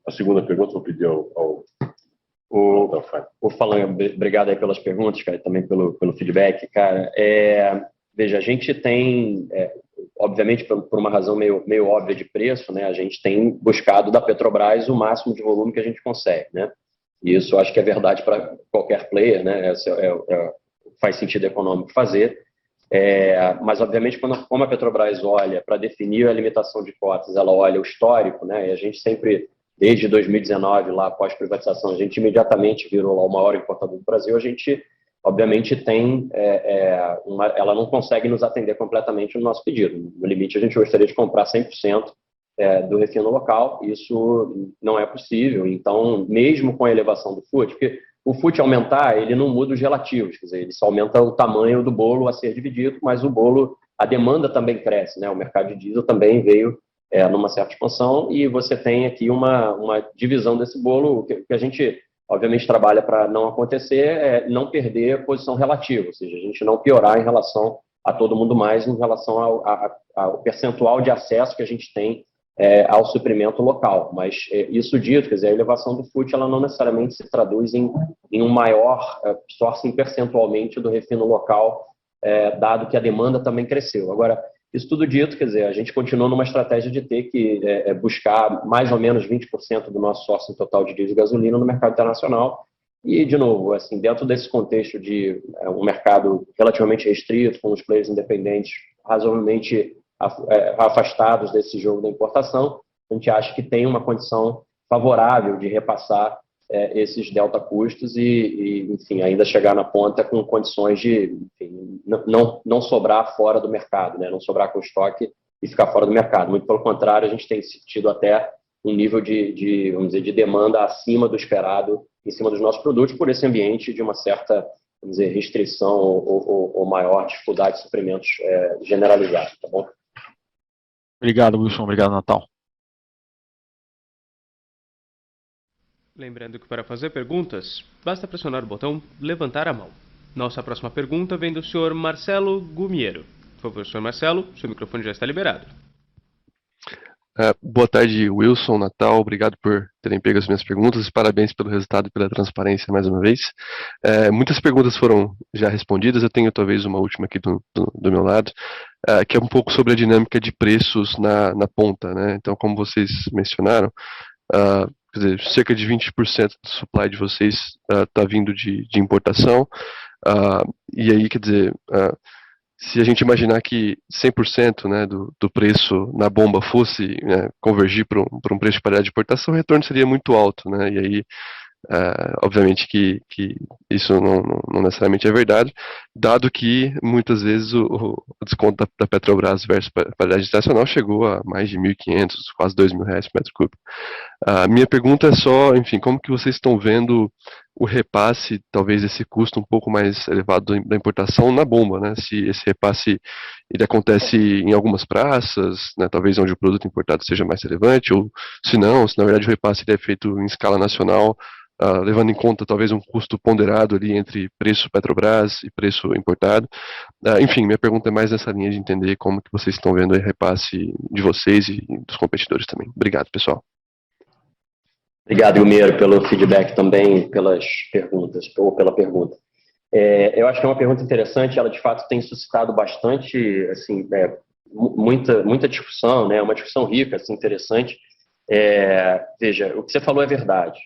A segunda pergunta eu pedi ao Falan, obrigado aí pelas perguntas, cara, e também pelo feedback, cara. Veja, a gente tem, obviamente, por uma razão meio óbvia de preço, né, a gente tem buscado da Petrobras o máximo de volume que a gente consegue, né? E isso acho que é verdade para qualquer player, né? Faz sentido econômico fazer. Mas, obviamente, como a Petrobras olha para definir a limitação de cotas, ela olha o histórico, né? E a gente sempre, desde 2019, lá após privatização, a gente imediatamente virou lá o maior importador do Brasil. A gente, obviamente, tem ela não consegue nos atender completamente no nosso pedido. No limite, a gente gostaria de comprar 100% do refino local. Isso não é possível. Então, mesmo com a elevação do FUT, porque o FUT aumentar, ele não muda os relativos, quer dizer, ele só aumenta o tamanho do bolo a ser dividido, mas o bolo, a demanda também cresce, né? O mercado de diesel também veio numa certa expansão, e você tem aqui uma divisão desse bolo. Que a gente, obviamente, trabalha para não acontecer, não perder posição relativa, ou seja, a gente não piorar em relação a todo mundo mais, em relação ao percentual de acesso que a gente tem ao suprimento local. Mas isso dito, quer dizer, a elevação do FUT, ela não necessariamente se traduz em um maior sourcing percentualmente do refino local, dado que a demanda também cresceu. Agora, isso tudo dito, quer dizer, a gente continua numa estratégia de ter que buscar mais ou menos 20% do nosso sourcing total de diesel e gasolina no mercado internacional. E, de novo, assim, dentro desse contexto de um mercado relativamente restrito, com os players independentes razoavelmente afastados desse jogo da importação, a gente acha que tem uma condição favorável de repassar esses delta custos e, enfim, ainda chegar na ponta com condições de, enfim, não sobrar fora do mercado, né? Não sobrar com estoque e ficar fora do mercado. Muito pelo contrário, a gente tem tido até um nível vamos dizer, de demanda acima do esperado em cima dos nossos produtos, por esse ambiente de uma certa, vamos dizer, restrição ou maior dificuldade de suprimentos generalizada, tá bom? Obrigado, Wilson. Obrigado, Natal. Lembrando que para fazer perguntas, basta pressionar o botão levantar a mão. Nossa próxima pergunta vem do senhor Marcelo Gumiero. Por favor, senhor Marcelo, seu microfone já está liberado. Boa tarde, Wilson, Natal. Obrigado por terem pego as minhas perguntas. Parabéns pelo resultado e pela transparência mais uma vez. Muitas perguntas foram já respondidas. Eu tenho talvez uma última aqui do meu lado, que é um pouco sobre a dinâmica de preços na ponta, né? Então, como vocês mencionaram, quer dizer, cerca de 20% do supply de vocês está vindo de importação. E aí, quer dizer, se a gente imaginar que 100%, né, do preço na bomba fosse, né, convergir para um preço de paridade de importação, o retorno seria muito alto, né? E aí, obviamente que isso não necessariamente é verdade, dado que muitas vezes o desconto da Petrobras versus paridade internacional chegou a mais de 1.500, quase R$2.000 por metro cúbico. A minha pergunta é só, enfim, como que vocês estão vendo o repasse, talvez esse custo um pouco mais elevado da importação na bomba, né? Se esse repasse ele acontece em algumas praças, né? Talvez onde o produto importado seja mais relevante, ou se não, se na verdade o repasse ele é feito em escala nacional, levando em conta talvez um custo ponderado ali entre preço Petrobras e preço importado. Enfim, minha pergunta é mais nessa linha de entender como que vocês estão vendo o repasse de vocês e dos competidores também. Obrigado, pessoal. Obrigado, Ilmeiro, pelo feedback também, pelas perguntas, ou pela pergunta. Eu acho que é uma pergunta interessante, ela de fato tem suscitado bastante, assim, muita discussão, né? Uma discussão rica, assim, interessante. Veja, o que você falou é verdade.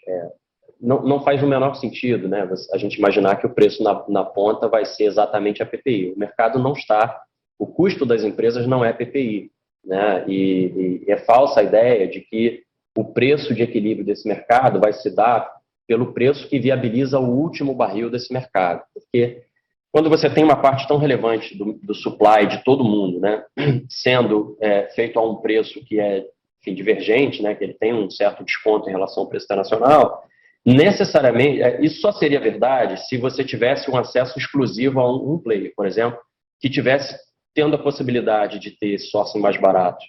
Não faz o menor sentido, né? A gente imaginar que o preço na ponta vai ser exatamente a PPI. O mercado não está, o custo das empresas não é PPI, né? E é falsa a ideia de que o preço de equilíbrio desse mercado vai se dar pelo preço que viabiliza o último barril desse mercado. Porque quando você tem uma parte tão relevante do supply de todo mundo, né, sendo feito a um preço que é, enfim, divergente, né, que ele tem um certo desconto em relação ao preço internacional, necessariamente, isso só seria verdade se você tivesse um acesso exclusivo a um player, por exemplo, que tivesse tendo a possibilidade de ter sourcing mais barato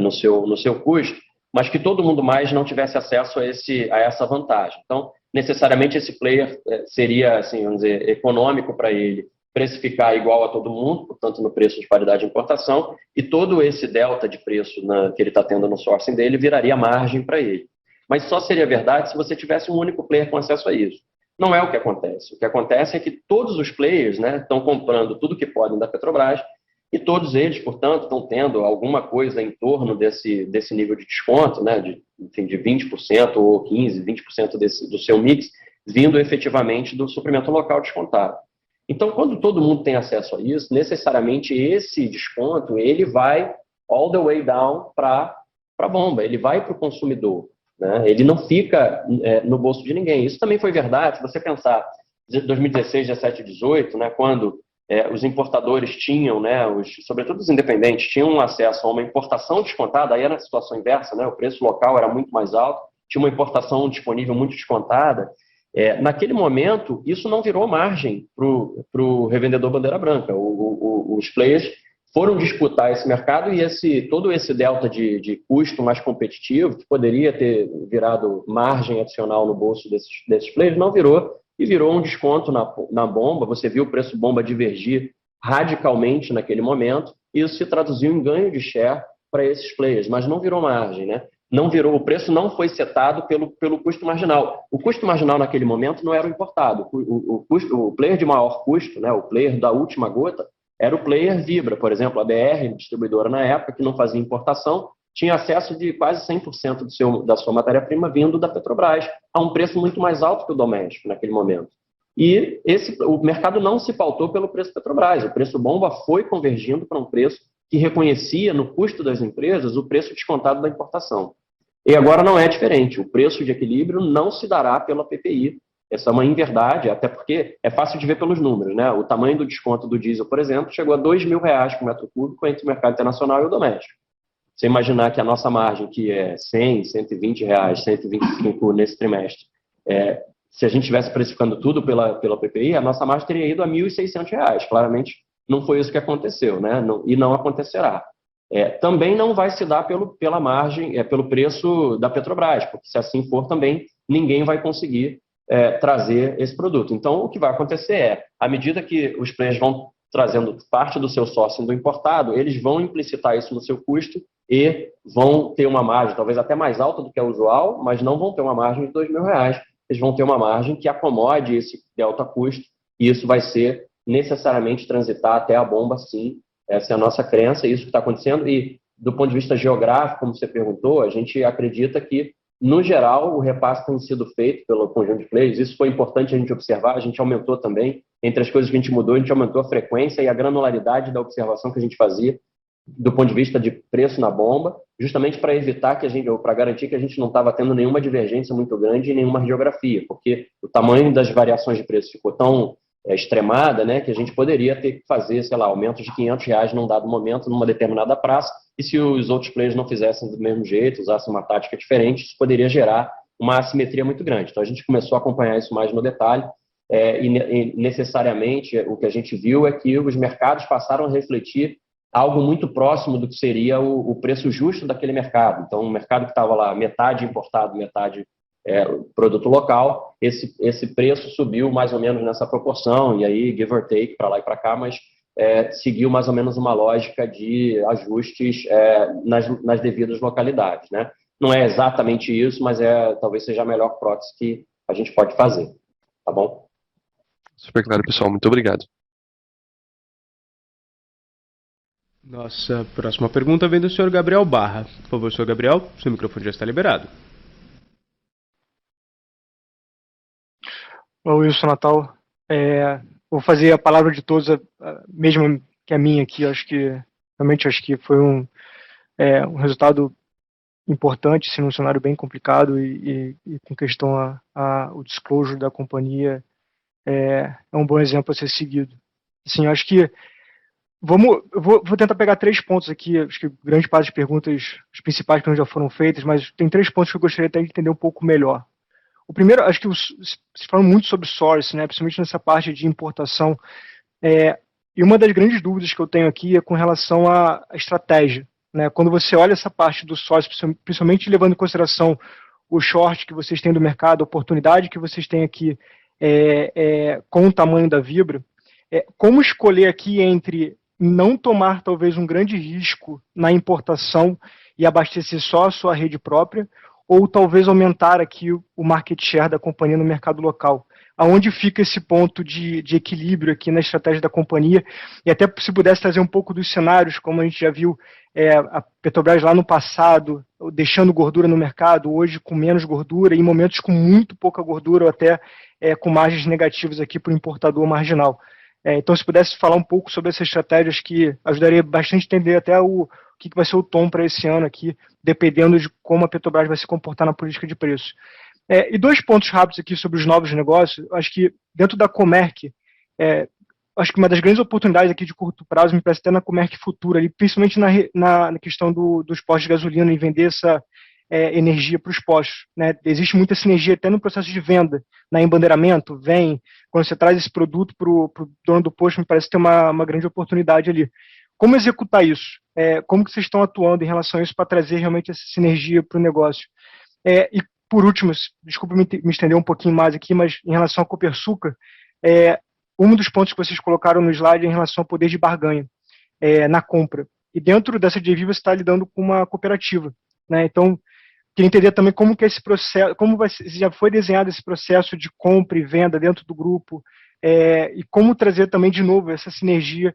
no seu custo, mas que todo mundo mais não tivesse acesso a essa vantagem. Então, necessariamente esse player seria, assim, vamos dizer, econômico para ele precificar igual a todo mundo, portanto, no preço de paridade de importação, e todo esse delta de preço que ele está tendo no sourcing dele viraria margem para ele. Mas só seria verdade se você tivesse um único player com acesso a isso. Não é o que acontece. O que acontece é que todos os players, né, estão comprando tudo que podem da Petrobras, e todos eles, portanto, estão tendo alguma coisa em torno desse nível de desconto, né, de 20% ou 15%, 20% do seu mix, vindo efetivamente do suprimento local descontado. Então, quando todo mundo tem acesso a isso, necessariamente esse desconto ele vai all the way down para a bomba, ele vai para o consumidor, né? Ele não fica no bolso de ninguém. Isso também foi verdade, se você pensar em 2016, 17, 18, né, quando os importadores tinham, né, sobretudo os independentes, tinham acesso a uma importação descontada, aí era a situação inversa, né, o preço local era muito mais alto, tinha uma importação disponível muito descontada. Naquele momento, isso não virou margem para o revendedor bandeira branca. Os players foram disputar esse mercado e todo esse delta de custo mais competitivo, que poderia ter virado margem adicional no bolso desses players, não virou, e virou um desconto na bomba. Você viu o preço bomba divergir radicalmente naquele momento, e isso se traduziu em ganho de share para esses players, mas não virou margem, né? Não virou, o preço não foi setado pelo custo marginal. O custo marginal naquele momento não era o importado. O player de maior custo, né, o player da última gota, era o player Vibra, por exemplo, a BR, distribuidora na época, que não fazia importação, tinha acesso de quase 100% da sua matéria-prima vindo da Petrobras, a um preço muito mais alto que o doméstico naquele momento. E o mercado não se pautou pelo preço Petrobras, o preço bomba foi convergindo para um preço que reconhecia no custo das empresas o preço descontado da importação. E agora não é diferente, o preço de equilíbrio não se dará pela PPI. Essa é uma inverdade, até porque é fácil de ver pelos números, né? O tamanho do desconto do diesel, por exemplo, chegou a R$2.000 por metro cúbico entre o mercado internacional e o doméstico. Você imaginar que a nossa margem, que é R$100, R$120, 125 nesse trimestre, se a gente estivesse precificando tudo pela PPI, a nossa margem teria ido a R$1.600. Claramente não foi isso que aconteceu, né? E não acontecerá. Também não vai se dar pela margem, pelo preço da Petrobras, porque se assim for também, ninguém vai conseguir trazer esse produto. Então, o que vai acontecer à medida que os players vão trazendo parte do seu sourcing do importado, eles vão implicitar isso no seu custo e vão ter uma margem, talvez até mais alta do que a usual, mas não vão ter uma margem de R$2.000. Eles vão ter uma margem que acomode esse delta custo, e isso vai ser necessariamente transitar até a bomba, sim. Essa é a nossa crença, isso que está acontecendo. E, do ponto de vista geográfico, como você perguntou, a gente acredita que, no geral, o repasse tem sido feito pelo conjunto de players. Isso foi importante a gente observar, a gente aumentou também. Entre as coisas que a gente mudou, a gente aumentou a frequência e a granularidade da observação que a gente fazia do ponto de vista de preço na bomba, justamente para evitar ou para garantir que a gente não estava tendo nenhuma divergência muito grande em nenhuma geografia, porque o tamanho das variações de preço ficou tão extremada, né, que a gente poderia ter que fazer, sei lá, aumentos de R$500 num dado momento, numa determinada praça, e se os outros players não fizessem do mesmo jeito, usassem uma tática diferente, isso poderia gerar uma assimetria muito grande. Então, a gente começou a acompanhar isso mais no detalhe, e necessariamente o que a gente viu é que os mercados passaram a refletir algo muito próximo do que seria o preço justo daquele mercado. Então, um mercado que estava lá metade importado, metade produto local, esse preço subiu mais ou menos nessa proporção, e aí give or take para lá e para cá, mas seguiu mais ou menos uma lógica de ajustes nas devidas localidades, né? Não é exatamente isso, mas talvez seja a melhor prótese que a gente pode fazer, tá bom? Super claro, pessoal. Muito obrigado. Nossa próxima pergunta vem do senhor Gabriel Barra. Por favor, senhor Gabriel, seu microfone já está liberado. Olá, Wilson Natal. Vou fazer a palavra de todos, mesmo que a minha aqui. Realmente acho que foi um resultado importante, sim, num cenário bem complicado e com questão o disclosure da companhia é um bom exemplo a ser seguido. Assim, acho que vou tentar pegar 3 pontos aqui. Acho que grande parte das perguntas, as principais perguntas já foram feitas, mas tem 3 pontos que eu gostaria até de entender um pouco melhor. O primeiro, acho que vocês falam muito sobre source, né, principalmente nessa parte de importação, e uma das grandes dúvidas que eu tenho aqui é com relação à estratégia, né? Quando você olha essa parte do source, principalmente levando em consideração o short que vocês têm do mercado, a oportunidade que vocês têm aqui com o tamanho da Vibra, como escolher aqui entre não tomar talvez um grande risco na importação e abastecer só a sua rede própria, ou talvez aumentar aqui o market share da companhia no mercado local? Aonde fica esse ponto de equilíbrio aqui na estratégia da companhia? E até se pudesse trazer um pouco dos cenários, como a gente já viu a Petrobras lá no passado, deixando gordura no mercado, hoje com menos gordura, em momentos com muito pouca gordura, ou até com margens negativas aqui para o importador marginal. Então, se pudesse falar um pouco sobre essas estratégias, que ajudaria bastante a entender até o que vai ser o tom para esse ano aqui, dependendo de como a Petrobras vai se comportar na política de preço. E 2 pontos rápidos aqui sobre os novos negócios. Acho que dentro da Comerc, acho que uma das grandes oportunidades aqui de curto prazo me parece até na Comerc Futura, ali, principalmente na questão dos postos de gasolina e vender essa energia para os postos, né? Existe muita sinergia até no processo de venda, na embandeiramento, quando você traz esse produto para o dono do posto, me parece ter uma grande oportunidade ali. Como executar isso? Como que vocês estão atuando em relação a isso para trazer realmente essa sinergia para o negócio? E por último, desculpa me estender um pouquinho mais aqui, mas em relação à Copersucar, um dos pontos que vocês colocaram no slide é em relação ao poder de barganha na compra. E dentro dessa JV você está lidando com uma cooperativa, né? Então, queria entender também como que esse processo, já foi desenhado esse processo de compra e venda dentro do grupo, e como trazer também de novo essa sinergia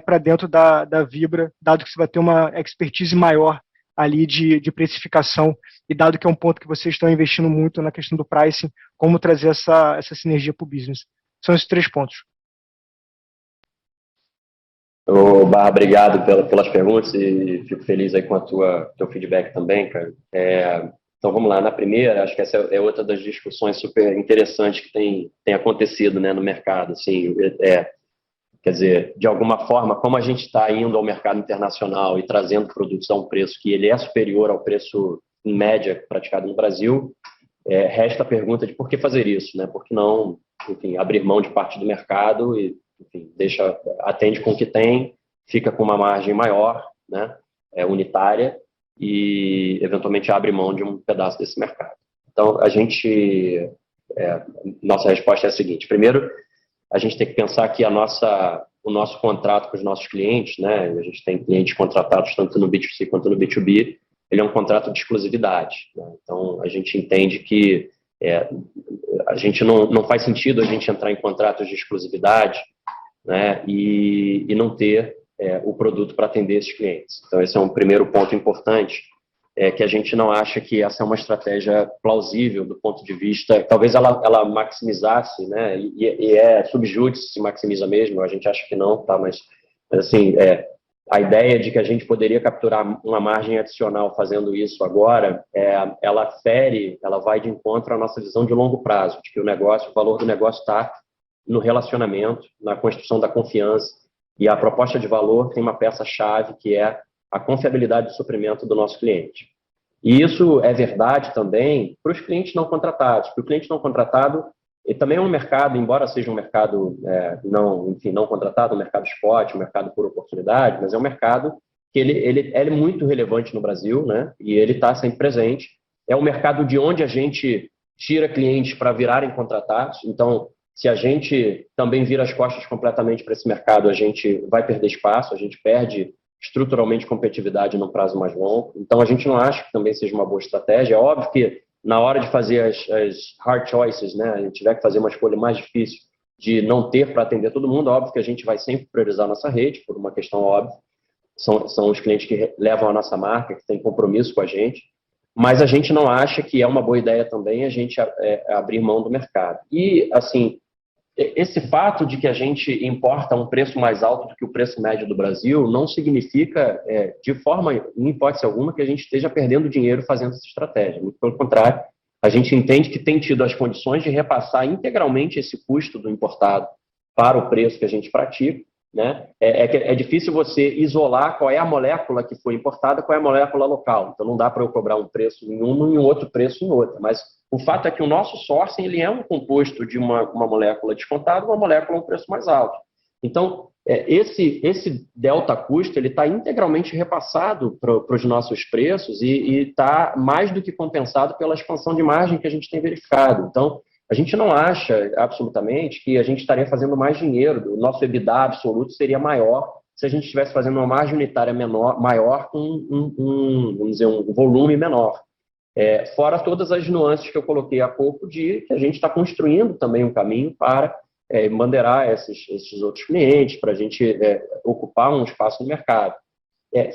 para dentro da Vibra, dado que você vai ter uma expertise maior ali de precificação, e dado que é um ponto que vocês estão investindo muito na questão do pricing, como trazer essa sinergia para o business. São esses 3 pontos. Barra, obrigado pelas perguntas e fico feliz aí com teu feedback também, cara. Então vamos lá, na primeira, acho que essa é outra das discussões super interessantes que tem acontecido, né, no mercado, assim, quer dizer, de alguma forma, como a gente está indo ao mercado internacional e trazendo produtos a um preço que ele é superior ao preço em média praticado no Brasil, resta a pergunta de por que fazer isso, né? Por que não, enfim, abrir mão de parte do mercado e, enfim, atende com o que tem, fica com uma margem maior, né? Unitária, e eventualmente abre mão de um pedaço desse mercado. Então, nossa resposta é a seguinte: primeiro, a gente tem que pensar que o nosso contrato com os nossos clientes, né, a gente tem clientes contratados tanto no B2C quanto no B2B, ele é um contrato de exclusividade, né? Então, a gente entende que a gente não faz sentido a gente entrar em contratos de exclusividade, né, e não ter o produto para atender esses clientes. Então, esse é um primeiro ponto importante, que a gente não acha que essa é uma estratégia plausível do ponto de vista, talvez ela maximizasse, né, e subjúdice se maximiza mesmo, a gente acha que não, tá, mas assim, a ideia de que a gente poderia capturar uma margem adicional fazendo isso agora, ela vai de encontro à nossa visão de longo prazo, de que o valor do negócio está no relacionamento, na construção da confiança, e a proposta de valor tem uma peça-chave que é a confiabilidade de suprimento do nosso cliente. E isso é verdade também para os clientes não contratados. Para o cliente não contratado, ele também é um mercado, embora seja um mercado não contratado, um mercado spot, um mercado por oportunidade, mas é um mercado que ele é muito relevante no Brasil, né? E ele está sempre presente. É um mercado de onde a gente tira clientes para virarem contratados. Então, se a gente também vira as costas completamente para esse mercado, a gente vai perder espaço, a gente perde estruturalmente competitividade no prazo mais longo. Então, a gente não acha que também seja uma boa estratégia. É óbvio que na hora de fazer as hard choices, né, a gente tiver que fazer uma escolha mais difícil de não ter para atender todo mundo, óbvio que a gente vai sempre priorizar a nossa rede, por uma questão óbvia. São os clientes que levam a nossa marca, que têm compromisso com a gente, mas a gente não acha que é uma boa ideia também a gente abrir mão do mercado. E, assim, esse fato de que a gente importa um preço mais alto do que o preço médio do Brasil não significa, de forma, em hipótese alguma, que a gente esteja perdendo dinheiro fazendo essa estratégia. Muito pelo contrário, a gente entende que tem tido as condições de repassar integralmente esse custo do importado para o preço que a gente pratica, né? É difícil você isolar qual é a molécula que foi importada, qual é a molécula local. Então, não dá para eu cobrar um preço em uma e um outro preço em outra. Mas o fato é que o nosso sourcing ele é um composto de uma molécula descontada e uma molécula a um preço mais alto. Então, esse delta custo ele está integralmente repassado para os nossos preços e está mais do que compensado pela expansão de margem que a gente tem verificado. Então, a gente não acha absolutamente que a gente estaria fazendo mais dinheiro, o nosso EBITDA absoluto seria maior se a gente estivesse fazendo uma margem unitária maior com vamos dizer, um volume menor. Fora todas as nuances que eu coloquei há pouco de que a gente está construindo também um caminho para embandeirar esses outros clientes, para a gente ocupar um espaço no mercado.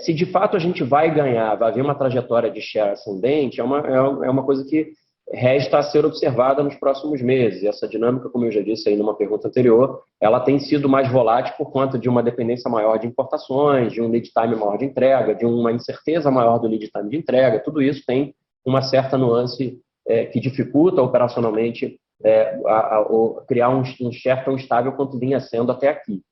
Se de fato a gente vai ganhar, vai haver uma trajetória de share ascendente, é uma coisa que resta a ser observada nos próximos meses. E essa dinâmica, como eu já disse aí numa pergunta anterior, ela tem sido mais volátil por conta de uma dependência maior de importações, de um lead time maior de entrega, de uma incerteza maior do lead time de entrega. Tudo isso tem uma certa nuance que dificulta operacionalmente criar um share tão estável quanto vinha sendo até aqui.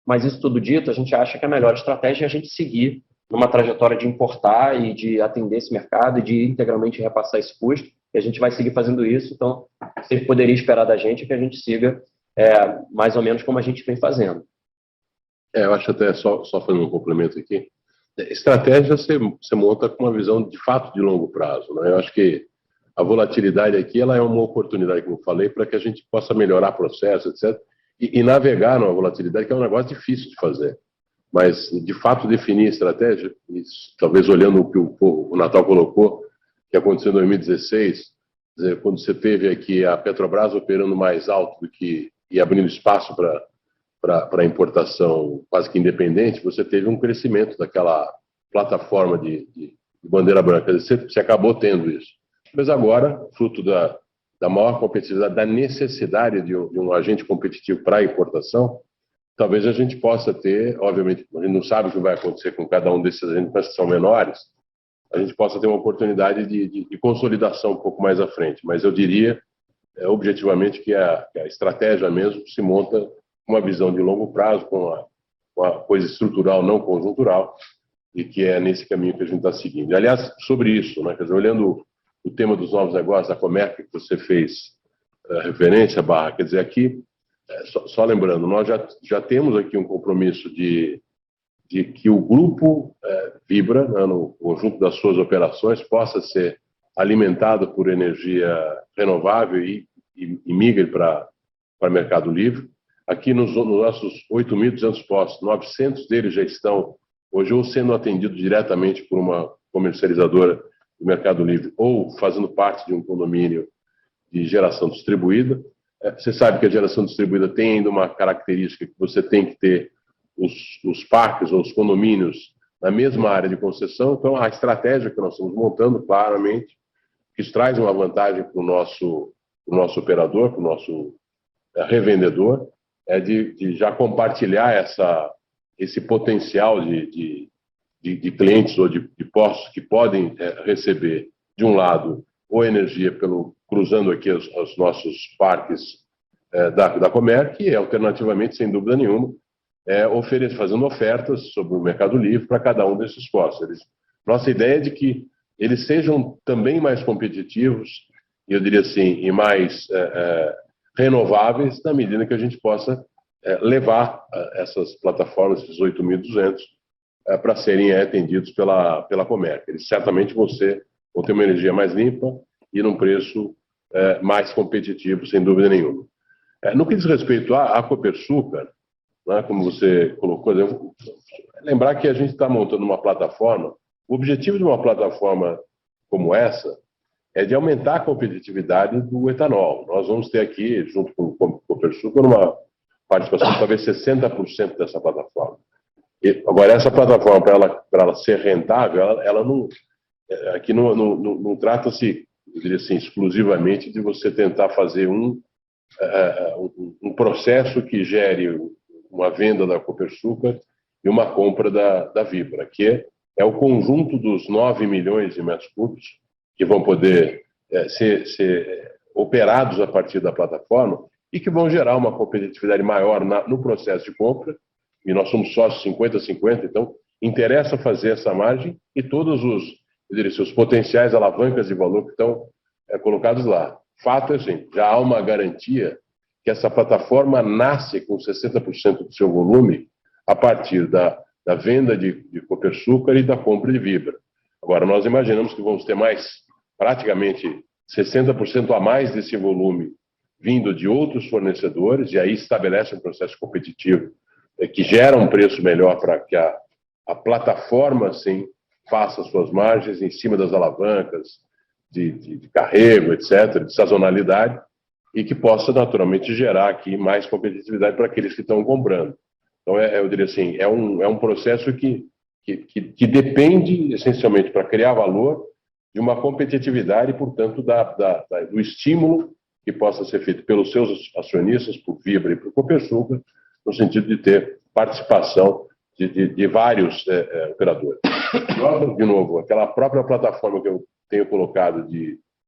Mas isso tudo dito, a gente acha que a melhor estratégia é a gente seguir numa trajetória de importar e de atender esse mercado e de integralmente repassar esse custo. E a gente vai seguir fazendo isso, então você poderia esperar da gente que a gente siga mais ou menos como a gente vem fazendo. Eu acho até, só fazendo um complemento aqui, estratégia você monta com uma visão de fato de longo prazo, né? Eu acho que a volatilidade aqui ela é uma oportunidade, como eu falei, para que a gente possa melhorar processo, etc. E navegar numa volatilidade que é um negócio difícil de fazer. Mas, de fato, definir estratégia, talvez olhando o que o Natal colocou, que aconteceu em 2016, quando você teve aqui a Petrobras operando mais alto e abrindo espaço para a importação quase que independente, você teve um crescimento daquela plataforma de bandeira branca. Você acabou tendo isso. Mas agora, fruto da maior competitividade, da necessidade de um agente competitivo para a importação, talvez a gente possa ter, obviamente, a gente não sabe o que vai acontecer com cada um desses agentes, mas que são menores, a gente possa ter uma oportunidade de consolidação um pouco mais à frente. Mas eu diria, objetivamente, que a estratégia mesmo se monta com uma visão de longo prazo, com uma coisa estrutural, não conjuntural, e que é nesse caminho que a gente está seguindo. E, aliás, sobre isso, né, quer dizer, olhando o tema dos novos negócios, da Comerc, que você fez referência, Barra, quer dizer, aqui, só lembrando, nós já temos aqui um compromisso de que o grupo Vibra, né, no conjunto das suas operações, possa ser alimentado por energia renovável e migre para Mercado Livre. Aqui nos nossos 8.200 postos, 900 deles já estão hoje ou sendo atendidos diretamente por uma comercializadora do Mercado Livre ou fazendo parte de um condomínio de geração distribuída. Você sabe que a geração distribuída tem ainda uma característica que você tem que ter os parques ou os condomínios na mesma área de concessão. Então, a estratégia que nós estamos montando, claramente, que isso traz uma vantagem para o nosso operador, para o nosso revendedor, é de já compartilhar esse potencial de clientes ou de postos que podem receber, de um lado, ou energia cruzando aqui os nossos parques da Comerc, e alternativamente, sem dúvida nenhuma, fazendo ofertas sobre o Mercado Livre para cada um desses postos. Nossa ideia é de que eles sejam também mais competitivos, e eu diria assim, e mais renováveis, na medida que a gente possa levar essas plataformas, esses 8.200, para serem atendidos pela Comerc. Eles certamente vão ter uma energia mais limpa e num preço mais competitivo, sem dúvida nenhuma. No que diz respeito à Copersucar, né, como você colocou, lembrar que a gente está montando uma plataforma. O objetivo de uma plataforma como essa é de aumentar a competitividade do etanol. Nós vamos ter aqui, junto com o Copersucar, uma participação de talvez 60% dessa plataforma. Agora, essa plataforma, para ela ser rentável, ela não, aqui não trata-se, eu diria assim, exclusivamente de você tentar fazer um processo que gere uma venda da Copersucar e uma compra da Vibra, que é o conjunto dos 9 milhões de metros cúbicos que vão poder ser operados a partir da plataforma e que vão gerar uma competitividade maior no processo de compra. E nós somos sócios 50-50, então interessa fazer essa margem e todos os potenciais alavancas de valor que estão colocados lá. Fato é assim, já há uma garantia que essa plataforma nasce com 60% do seu volume a partir da venda de Copersucar e da compra de Vibra. Agora, nós imaginamos que vamos ter praticamente 60% a mais desse volume vindo de outros fornecedores, e aí estabelece um processo competitivo que gera um preço melhor para que a plataforma, sim, faça suas margens em cima das alavancas de carrego, etc., de sazonalidade, e que possa, naturalmente, gerar aqui mais competitividade para aqueles que estão comprando. Então, eu diria assim, é um processo que depende, essencialmente, para criar valor, de uma competitividade e, portanto, do estímulo que possa ser feito pelos seus acionistas, por Vibra e por Copersucar, no sentido de ter participação de vários operadores. De novo, aquela própria plataforma que eu tenho colocado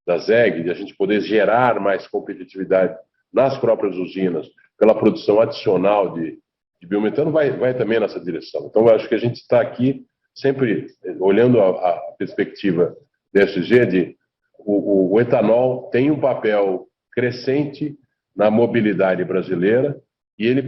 da ZEG, de a gente poder gerar mais competitividade nas próprias usinas, pela produção adicional de biometano, vai também nessa direção. Então, eu acho que a gente está aqui sempre olhando a perspectiva da ESG de o etanol tem um papel crescente na mobilidade brasileira e ele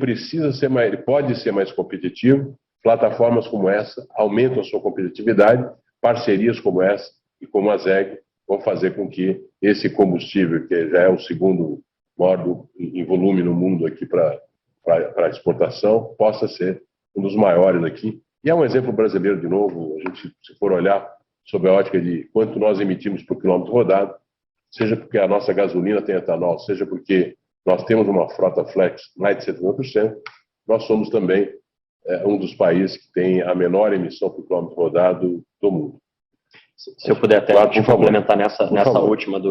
pode ser mais competitivo. Plataformas como essa aumentam a sua competitividade, parcerias como essa e como a ZEG vão fazer com que esse combustível, que já é o segundo maior em volume no mundo aqui para exportação, possa ser um dos maiores aqui. E é um exemplo brasileiro, de novo, a gente, se for olhar sob a ótica de quanto nós emitimos por quilômetro rodado, seja porque a nossa gasolina tem etanol, seja porque nós temos uma frota flex mais de 70%, nós somos também um dos países que tem a menor emissão por quilômetro rodado do mundo. Se eu puder até te complementar nessa última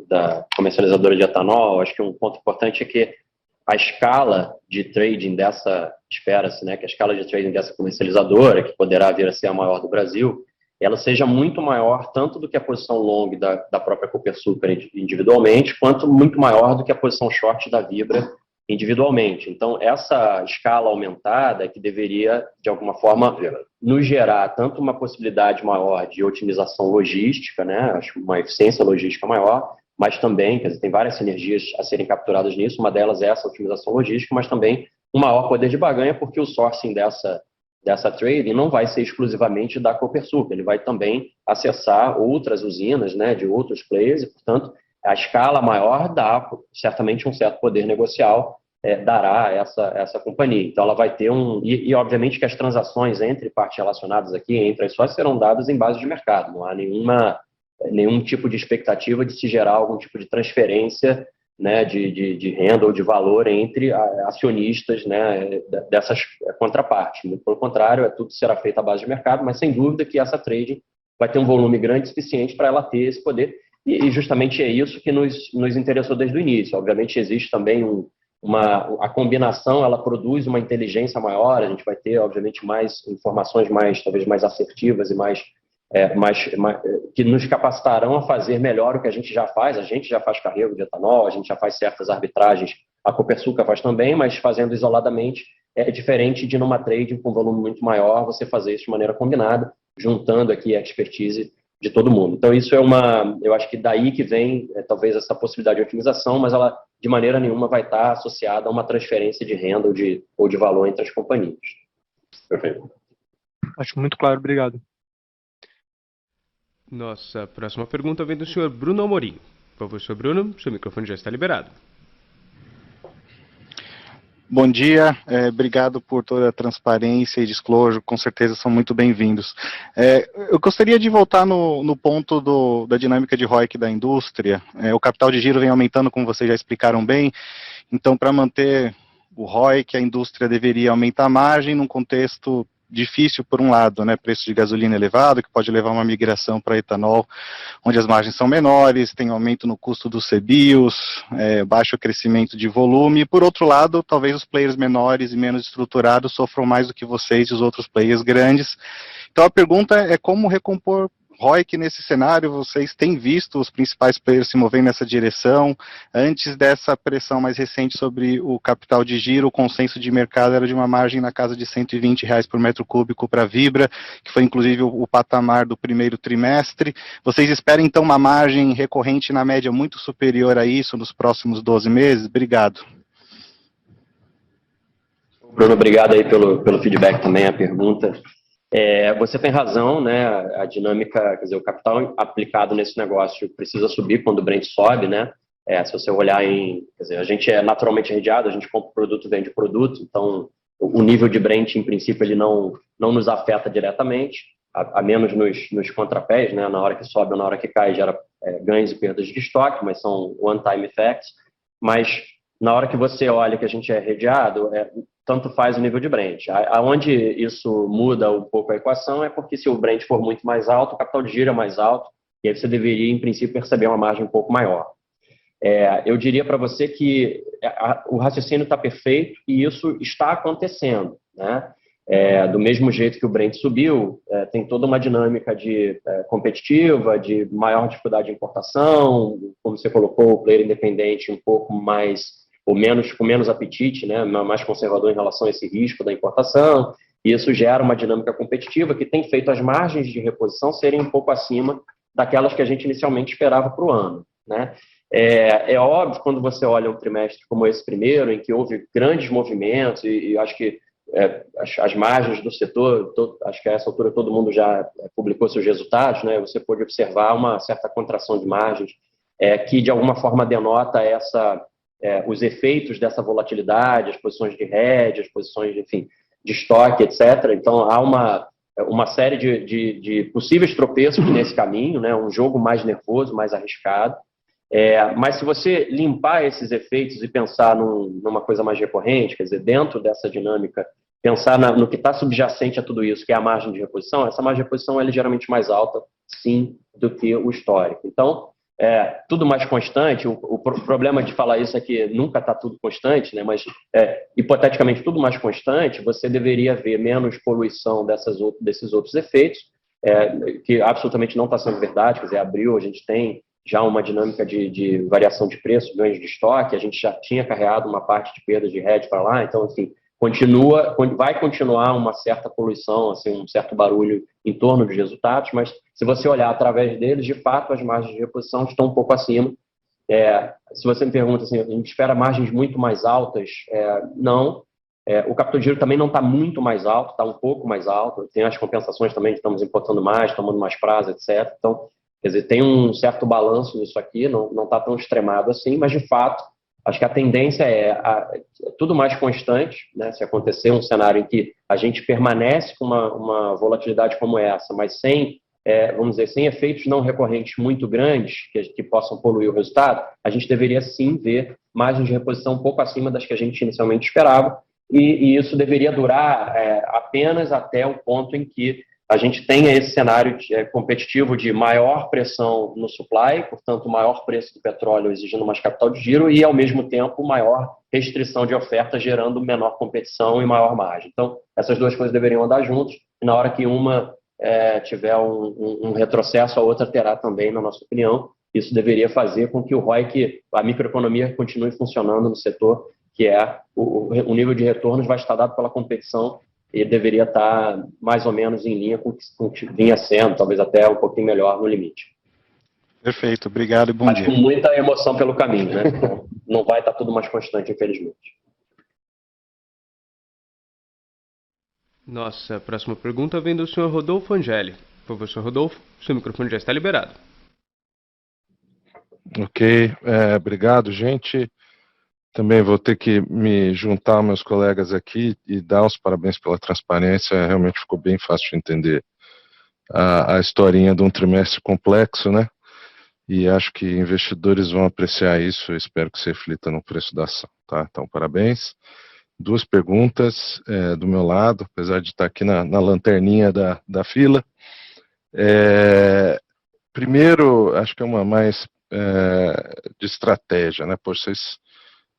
da comercializadora de etanol, acho que um ponto importante é que a escala de trading espera-se, né, que a escala de trading dessa comercializadora, que poderá vir a ser a maior do Brasil, ela seja muito maior tanto do que a posição long da própria Copersucar individualmente, quanto muito maior do que a posição short da Vibra individualmente. Então, essa escala aumentada é que deveria, de alguma forma, nos gerar tanto uma possibilidade maior de otimização logística, né, acho uma eficiência logística maior, mas também, quer dizer, tem várias sinergias a serem capturadas nisso, uma delas é essa otimização logística, mas também um maior poder de barganha, porque o sourcing dessa trading não vai ser exclusivamente da Copersucar, ele vai também acessar outras usinas, né, de outros players, e, portanto, a escala maior dá, certamente, um certo poder negocial, dará essa companhia. Então, ela vai ter e, obviamente, que as transações entre partes relacionadas aqui, entre as sócias, serão dadas em base de mercado, não há nenhum tipo de expectativa de se gerar algum tipo de transferência, né, de renda ou de valor entre acionistas, né, dessas contrapartes. Muito pelo contrário, tudo será feito à base de mercado, mas sem dúvida que essa trading vai ter um volume grande suficiente para ela ter esse poder, e justamente é isso que nos interessou desde o início. Obviamente existe também a combinação, ela produz uma inteligência maior, a gente vai ter, obviamente, mais informações talvez mais assertivas e que nos capacitarão a fazer melhor o que a gente já faz carrego de etanol, a gente já faz certas arbitragens, a Copersucar faz também, mas fazendo isoladamente é diferente de numa trading com volume muito maior, você fazer isso de maneira combinada, juntando aqui a expertise de todo mundo. Então, isso eu acho que daí que vem, talvez, essa possibilidade de otimização, mas ela, de maneira nenhuma, vai estar associada a uma transferência de renda ou de valor entre as companhias. Perfeito. Acho muito claro, obrigado. Nossa próxima pergunta vem do senhor Bruno Amorim. Por favor, senhor Bruno, seu microfone já está liberado. Bom dia, obrigado por toda a transparência e disclosure, com certeza são muito bem-vindos. Eu gostaria de voltar no ponto da dinâmica de ROIC da indústria. O capital de giro vem aumentando, como vocês já explicaram bem, então para manter o ROIC, a indústria deveria aumentar a margem num contexto difícil por um lado, né, preço de gasolina elevado, que pode levar a uma migração para etanol, onde as margens são menores, tem aumento no custo dos CBIOS, baixo crescimento de volume, e por outro lado, talvez os players menores e menos estruturados sofram mais do que vocês e os outros players grandes. Então a pergunta é como recompor ROIC nesse cenário. Vocês têm visto os principais players se moverem nessa direção? Antes dessa pressão mais recente sobre o capital de giro, o consenso de mercado era de uma margem na casa de R$120 por metro cúbico para a Vibra, que foi inclusive o patamar do primeiro trimestre. Vocês esperam então uma margem recorrente na média muito superior a isso nos próximos 12 meses? Obrigado. Bruno, obrigado aí pelo feedback também, a pergunta. Você tem razão, né? A dinâmica, quer dizer, o capital aplicado nesse negócio precisa subir quando o Brent sobe, né? Se você olhar quer dizer, a gente é naturalmente redeado, a gente compra produto, vende produto, então o nível de Brent, em princípio, ele não nos afeta diretamente, a menos nos contrapés, né? Na hora que sobe ou na hora que cai, gera ganhos e perdas de estoque, mas são one-time effects. Mas na hora que você olha que a gente é redeado, tanto faz o nível de Brent. Aonde isso muda um pouco a equação é porque se o Brent for muito mais alto, o capital de giro é mais alto, e aí você deveria, em princípio, perceber uma margem um pouco maior. Eu diria para você que o raciocínio está perfeito e isso está acontecendo, né? Do mesmo jeito que o Brent subiu, tem toda uma dinâmica competitiva, de maior dificuldade de importação, como você colocou, o player independente um pouco mais ou com menos apetite, né, mais conservador em relação a esse risco da importação, e isso gera uma dinâmica competitiva que tem feito as margens de reposição serem um pouco acima daquelas que a gente inicialmente esperava para o ano, né? É óbvio, quando você olha um trimestre como esse primeiro, em que houve grandes movimentos, e acho que as margens do setor, acho que a essa altura todo mundo já publicou seus resultados, né? Você pode observar uma certa contração de margens, que de alguma forma denota os efeitos dessa volatilidade, as posições de hedge, as posições, enfim, de estoque, etc. Então, há uma série de possíveis tropeços nesse caminho, né? Um jogo mais nervoso, mais arriscado. Mas se você limpar esses efeitos e pensar numa coisa mais recorrente, quer dizer, dentro dessa dinâmica, pensar no que está subjacente a tudo isso, que é a margem de reposição, essa margem de reposição é ligeiramente mais alta, sim, do que o histórico. Então, tudo mais constante, o problema de falar isso é que nunca está tudo constante, né? Mas, hipoteticamente, tudo mais constante, você deveria ver menos poluição desses outros efeitos, que absolutamente não está sendo verdade. Quer dizer, abril a gente tem já uma dinâmica de variação de preço, ganhos de estoque, a gente já tinha carregado uma parte de perda de hedge para lá, então, assim, vai continuar uma certa poluição, assim, um certo barulho em torno dos resultados, mas se você olhar através deles, de fato, as margens de reposição estão um pouco acima. Se você me pergunta assim, a gente espera margens muito mais altas? Não. O capital de giro também não está muito mais alto, está um pouco mais alto. Tem as compensações também, que estamos importando mais, tomando mais prazo, etc. Então, quer dizer, tem um certo balanço nisso aqui, não está tão extremado assim, mas, de fato, acho que a tendência é tudo mais constante, né? Se acontecer um cenário em que a gente permanece com uma volatilidade como essa, mas sem, vamos dizer, sem efeitos não recorrentes muito grandes que possam poluir o resultado, a gente deveria sim ver margens de reposição um pouco acima das que a gente inicialmente esperava, e isso deveria durar apenas até o ponto em que a gente tenha esse cenário competitivo de maior pressão no supply, portanto, maior preço do petróleo exigindo mais capital de giro e, ao mesmo tempo, maior restrição de oferta, gerando menor competição e maior margem. Então, essas duas coisas deveriam andar juntos, e na hora que uma tiver um retrocesso, a outra terá também, na nossa opinião. Isso deveria fazer com que o ROIC, a microeconomia, continue funcionando no setor, que o nível de retornos vai estar dado pela competição e deveria estar mais ou menos em linha com o que vinha sendo, talvez até um pouquinho melhor no limite. Perfeito, obrigado e bom Mas dia. com muita emoção pelo caminho, né? Não vai estar tudo mais constante, infelizmente. Nossa próxima pergunta vem do Sr. Rodolfo Angeli. Professor Rodolfo, seu microfone já está liberado. Ok, obrigado, gente. Também vou ter que me juntar aos meus colegas aqui e dar os parabéns pela transparência. Realmente ficou bem fácil de entender a historinha de um trimestre complexo, né? E acho que investidores vão apreciar isso. Eu espero que se reflita no preço da ação, tá? Então, parabéns. Duas perguntas do meu lado, apesar de estar aqui na lanterninha da fila. Primeiro, acho que é uma mais de estratégia, né? Pois vocês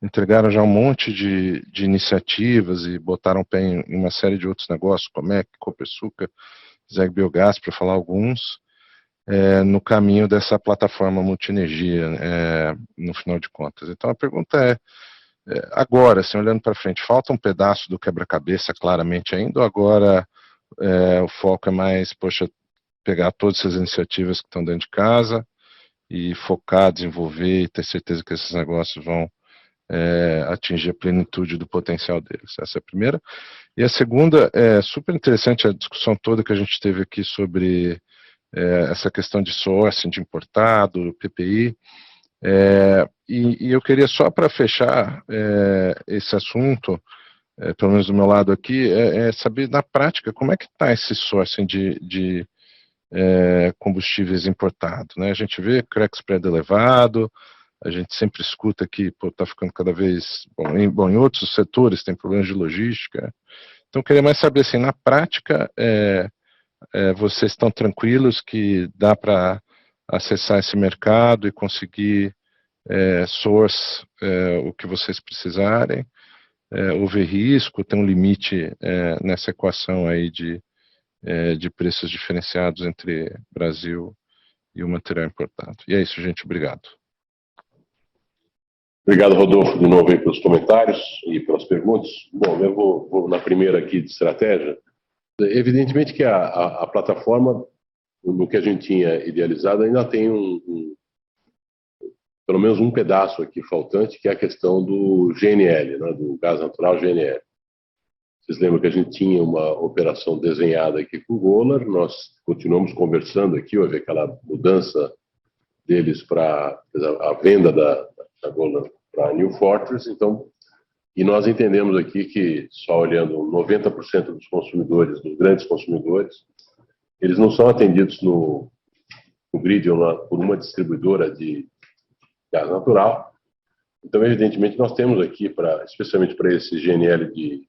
entregaram já um monte de iniciativas e botaram pé em uma série de outros negócios, Comec, Copersucar, Zeg Biogás, para falar alguns, no caminho dessa plataforma multienergia, no final de contas. Então a pergunta agora, assim, olhando para frente, falta um pedaço do quebra-cabeça claramente ainda, ou agora o foco é mais, poxa, pegar todas essas iniciativas que estão dentro de casa e focar, desenvolver e ter certeza que esses negócios vão atingir a plenitude do potencial deles? Essa é a primeira. E a segunda, é super interessante a discussão toda que a gente teve aqui sobre essa questão de sourcing, de importado, PPI, e eu queria só para fechar esse assunto, pelo menos do meu lado aqui, saber na prática como é que está esse sourcing de combustíveis importados, né? A gente vê crack spread elevado, a gente sempre escuta que está ficando cada vez... Bom, em outros setores tem problemas de logística. Então, eu queria mais saber, assim, na prática, vocês estão tranquilos que dá para acessar esse mercado e conseguir source o que vocês precisarem? Houve risco? Tem um limite nessa equação aí de preços diferenciados entre Brasil e o material importado? E é isso, gente. Obrigado. Obrigado, Rodolfo, de novo aí pelos comentários e pelas perguntas. Bom, eu vou na primeira aqui de estratégia. Evidentemente que a plataforma, no que a gente tinha idealizado, ainda tem pelo menos um pedaço aqui faltante, que é a questão do GNL, né, do gás natural GNL. Vocês lembram que a gente tinha uma operação desenhada aqui com o Golar, nós continuamos conversando aqui, houve aquela mudança deles para a venda da Golar para a New Fortress, então, e nós entendemos aqui que, só olhando 90% dos consumidores, dos grandes consumidores, eles não são atendidos no grid por uma distribuidora de gás natural. Então, evidentemente, nós temos aqui, especialmente para esse GNL de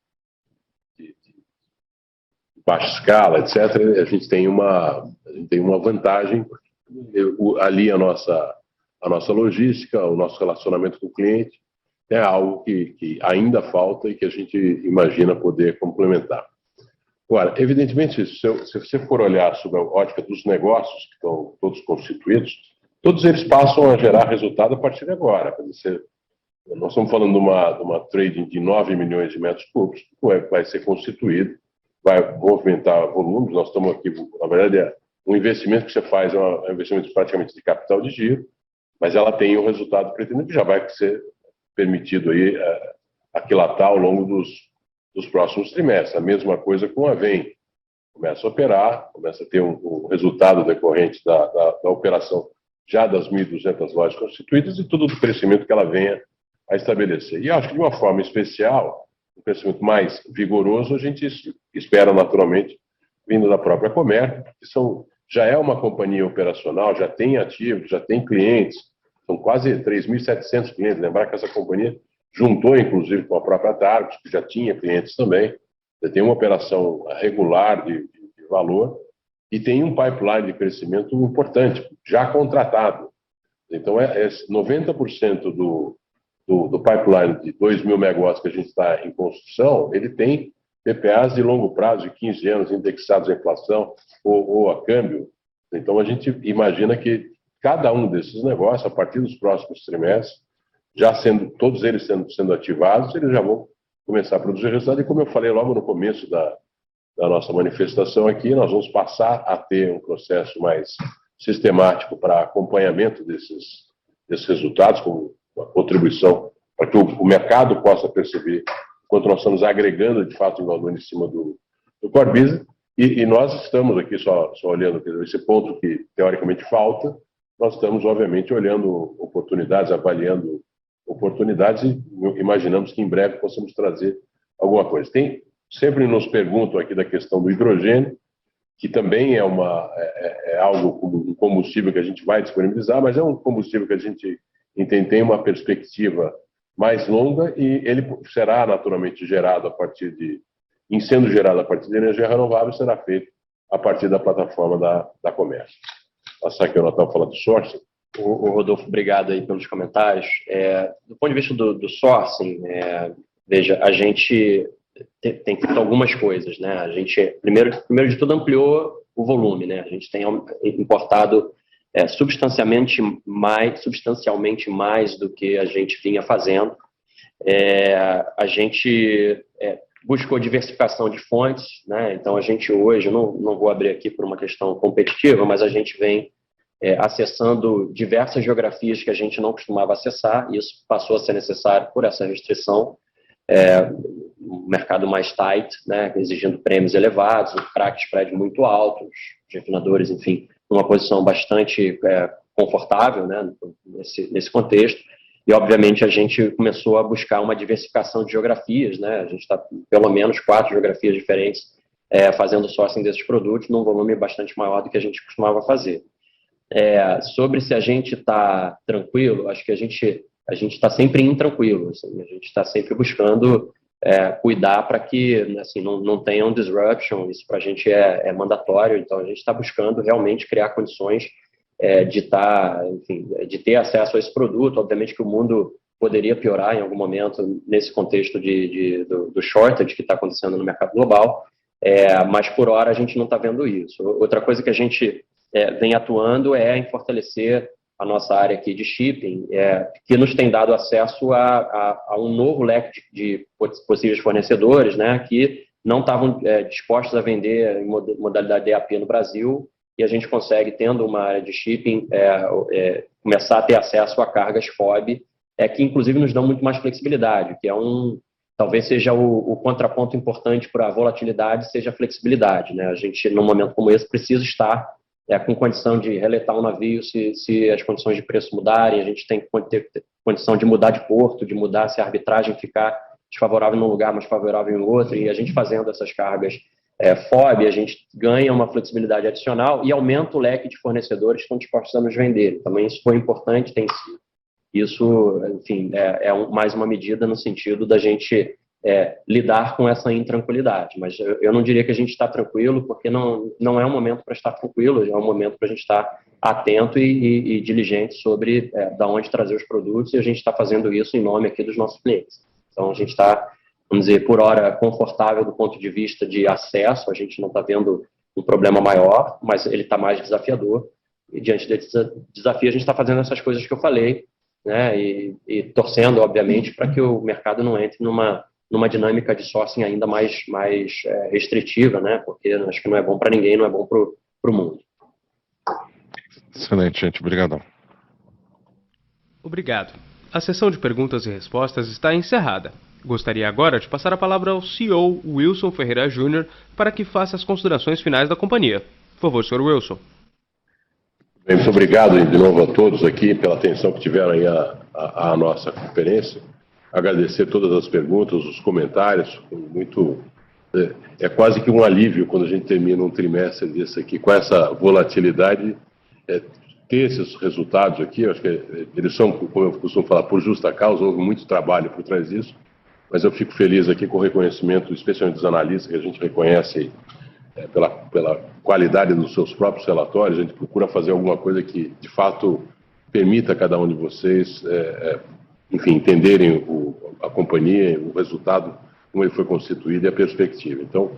baixa escala, etc., a gente tem uma vantagem, ali a nossa logística, o nosso relacionamento com o cliente, é algo que ainda falta e que a gente imagina poder complementar. Agora, evidentemente, se você for olhar sobre a ótica dos negócios que estão todos constituídos, todos eles passam a gerar resultado a partir de agora. Nós estamos falando de uma trading de 9 milhões de metros cúbicos, que vai ser constituído, vai movimentar volumes. Nós estamos aqui, na verdade, um investimento que você faz é um investimento praticamente de capital de giro, mas ela tem o resultado pretendido que já vai ser permitido aí aquilatar ao longo dos próximos trimestres. A mesma coisa com a VEM. Começa a operar, começa a ter um resultado decorrente da operação já das 1.200 lojas constituídas e todo o crescimento que ela venha a estabelecer. E acho que de uma forma especial, um crescimento mais vigoroso, a gente espera naturalmente vindo da própria Comerc, que já é uma companhia operacional, já tem ativos, já tem clientes, são quase 3.700 clientes. Lembrar que essa companhia juntou, inclusive, com a própria Targus, que já tinha clientes também, já tem uma operação regular de valor e tem um pipeline de crescimento importante, já contratado. Então, 90% do pipeline de 2.000 megawatts que a gente está em construção, ele tem PPAs de longo prazo, de 15 anos, indexados à inflação ou a câmbio. Então, a gente imagina que cada um desses negócios, a partir dos próximos trimestres, todos eles sendo ativados, eles já vão começar a produzir resultado. E como eu falei logo no começo da da nossa manifestação aqui. Nós vamos passar a ter um processo mais sistemático para acompanhamento desses resultados, com uma contribuição para que o mercado possa perceber quanto nós estamos agregando, de fato, em valor em cima do core business. E nós estamos aqui só olhando esse ponto que, teoricamente, falta. Nós estamos, obviamente, olhando oportunidades, avaliando oportunidades e imaginamos que, em breve, possamos trazer alguma coisa. Sempre nos perguntam aqui da questão do hidrogênio, que também é algo como um combustível que a gente vai disponibilizar, mas é um combustível que a gente entende tem uma perspectiva mais longa e ele será naturalmente gerado sendo gerado a partir de energia renovável, será feito a partir da plataforma da Comércio. Passar aqui o Natal falar do sourcing. O Rodolfo, obrigado aí pelos comentários. Do ponto de vista do sourcing, veja, a gente tem feito algumas coisas, né? A gente, primeiro de tudo, ampliou o volume, né? A gente tem importado substancialmente mais do que a gente vinha fazendo. A gente buscou diversificação de fontes, né? Então a gente hoje, não vou abrir aqui por uma questão competitiva, mas a gente vem acessando diversas geografias que a gente não costumava acessar, e isso passou a ser necessário por essa restrição. Um mercado mais tight, né, exigindo prêmios elevados, um crack spread muito alto, os refinadores, enfim, numa posição bastante confortável, né, nesse contexto. E, obviamente, a gente começou a buscar uma diversificação de geografias, né? A gente está pelo menos 4 geografias diferentes fazendo sourcing desses produtos num volume bastante maior do que a gente costumava fazer. Sobre se a gente está tranquilo, acho que a gente está sempre intranquilo, assim, a gente está sempre buscando cuidar para que assim, não tenha um disruption, isso para a gente é mandatório, então a gente está buscando realmente criar condições de ter acesso a esse produto. Obviamente que o mundo poderia piorar em algum momento nesse contexto do shortage que está acontecendo no mercado global, mas por hora a gente não está vendo isso. Outra coisa que a gente vem atuando é em fortalecer a nossa área aqui de shipping, que nos tem dado acesso a um novo leque de possíveis fornecedores, né, que não estavam dispostos a vender em modalidade DAP no Brasil, e a gente consegue, tendo uma área de shipping, começar a ter acesso a cargas FOB, que inclusive nos dão muito mais flexibilidade, que talvez seja o contraponto importante para a volatilidade, seja a flexibilidade, né? A gente, num momento como esse, precisa estar com condição de reletar um navio se as condições de preço mudarem, a gente tem que ter condição de mudar de porto, de mudar se a arbitragem ficar desfavorável num lugar, mas favorável em outro, e a gente fazendo essas cargas FOB, a gente ganha uma flexibilidade adicional e aumenta o leque de fornecedores que estão dispostos a nos vender. Também isso foi importante, isso, enfim, mais uma medida no sentido da gente lidar com essa intranquilidade. Mas eu não diria que a gente está tranquilo, porque não é um momento para estar tranquilo, é um momento para a gente estar atento e diligente sobre da onde trazer os produtos, e a gente está fazendo isso em nome aqui dos nossos clientes. Então, a gente está, vamos dizer, por hora, confortável do ponto de vista de acesso, a gente não está vendo um problema maior, mas ele está mais desafiador, e diante desse desafio a gente está fazendo essas coisas que eu falei, né, e torcendo, obviamente, para que o mercado não entre numa dinâmica de sourcing ainda mais restritiva, né, porque acho que não é bom para ninguém, não é bom para o mundo. Excelente, gente. Obrigadão. Obrigado. A sessão de perguntas e respostas está encerrada. Gostaria agora de passar a palavra ao CEO Wilson Ferreira Jr. para que faça as considerações finais da companhia. Por favor, Sr. Wilson. Bem, muito obrigado de novo a todos aqui pela atenção que tiveram aí à nossa conferência. Agradecer todas as perguntas, os comentários. É quase que um alívio quando a gente termina um trimestre desse aqui com essa volatilidade. Ter esses resultados aqui, eu acho que eles são, como eu costumo falar, por justa causa, houve muito trabalho por trás disso, mas eu fico feliz aqui com o reconhecimento, especialmente dos analistas, que a gente reconhece pela qualidade dos seus próprios relatórios. A gente procura fazer alguma coisa que, de fato, permita a cada um de vocês, enfim, entenderem a companhia, o resultado, como ele foi constituído e a perspectiva. Então,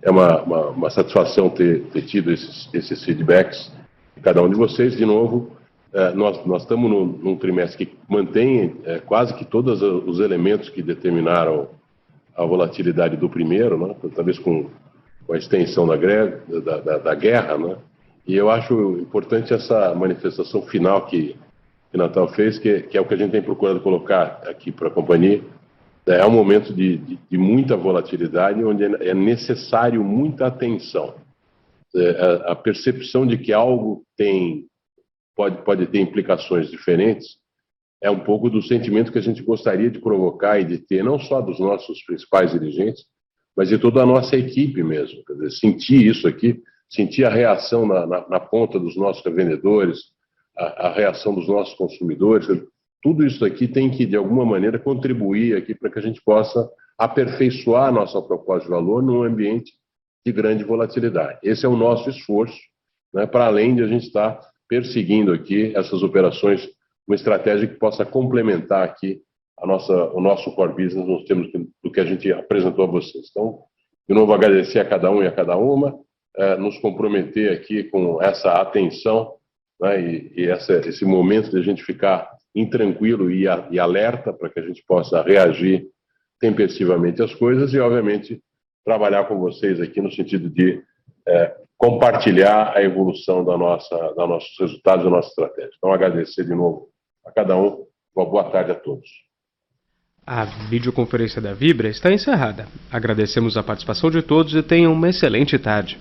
é uma satisfação ter tido esses feedbacks de cada um de vocês. De novo, nós estamos num trimestre que mantém quase que todos os elementos que determinaram a volatilidade do primeiro, né? Talvez com a extensão da guerra, né? E eu acho importante essa manifestação final que Natal fez, que é o que a gente tem procurado colocar aqui para a companhia. É um momento de muita volatilidade, onde é necessário muita atenção. A percepção de que algo pode ter implicações diferentes é um pouco do sentimento que a gente gostaria de provocar e de ter, não só dos nossos principais dirigentes, mas de toda a nossa equipe mesmo. Quer dizer, sentir isso aqui, sentir a reação na ponta dos nossos revendedores, a reação dos nossos consumidores. Tudo isso aqui tem que, de alguma maneira, contribuir aqui para que a gente possa aperfeiçoar a nossa proposta de valor num ambiente de grande volatilidade. Esse é o nosso esforço, né, para além de a gente estar perseguindo aqui essas operações, uma estratégia que possa complementar aqui o nosso core business nos termos do que a gente apresentou a vocês. Então, de novo, agradecer a cada um e a cada uma, nos comprometer aqui com essa atenção, né, e esse momento de a gente ficar intranquilo e alerta para que a gente possa reagir tempestivamente às coisas e, obviamente, trabalhar com vocês aqui no sentido de compartilhar a evolução dos nossos resultados, da nossa estratégia. Então, agradecer de novo a cada um. Uma boa tarde a todos. A videoconferência da Vibra está encerrada. Agradecemos a participação de todos e tenham uma excelente tarde.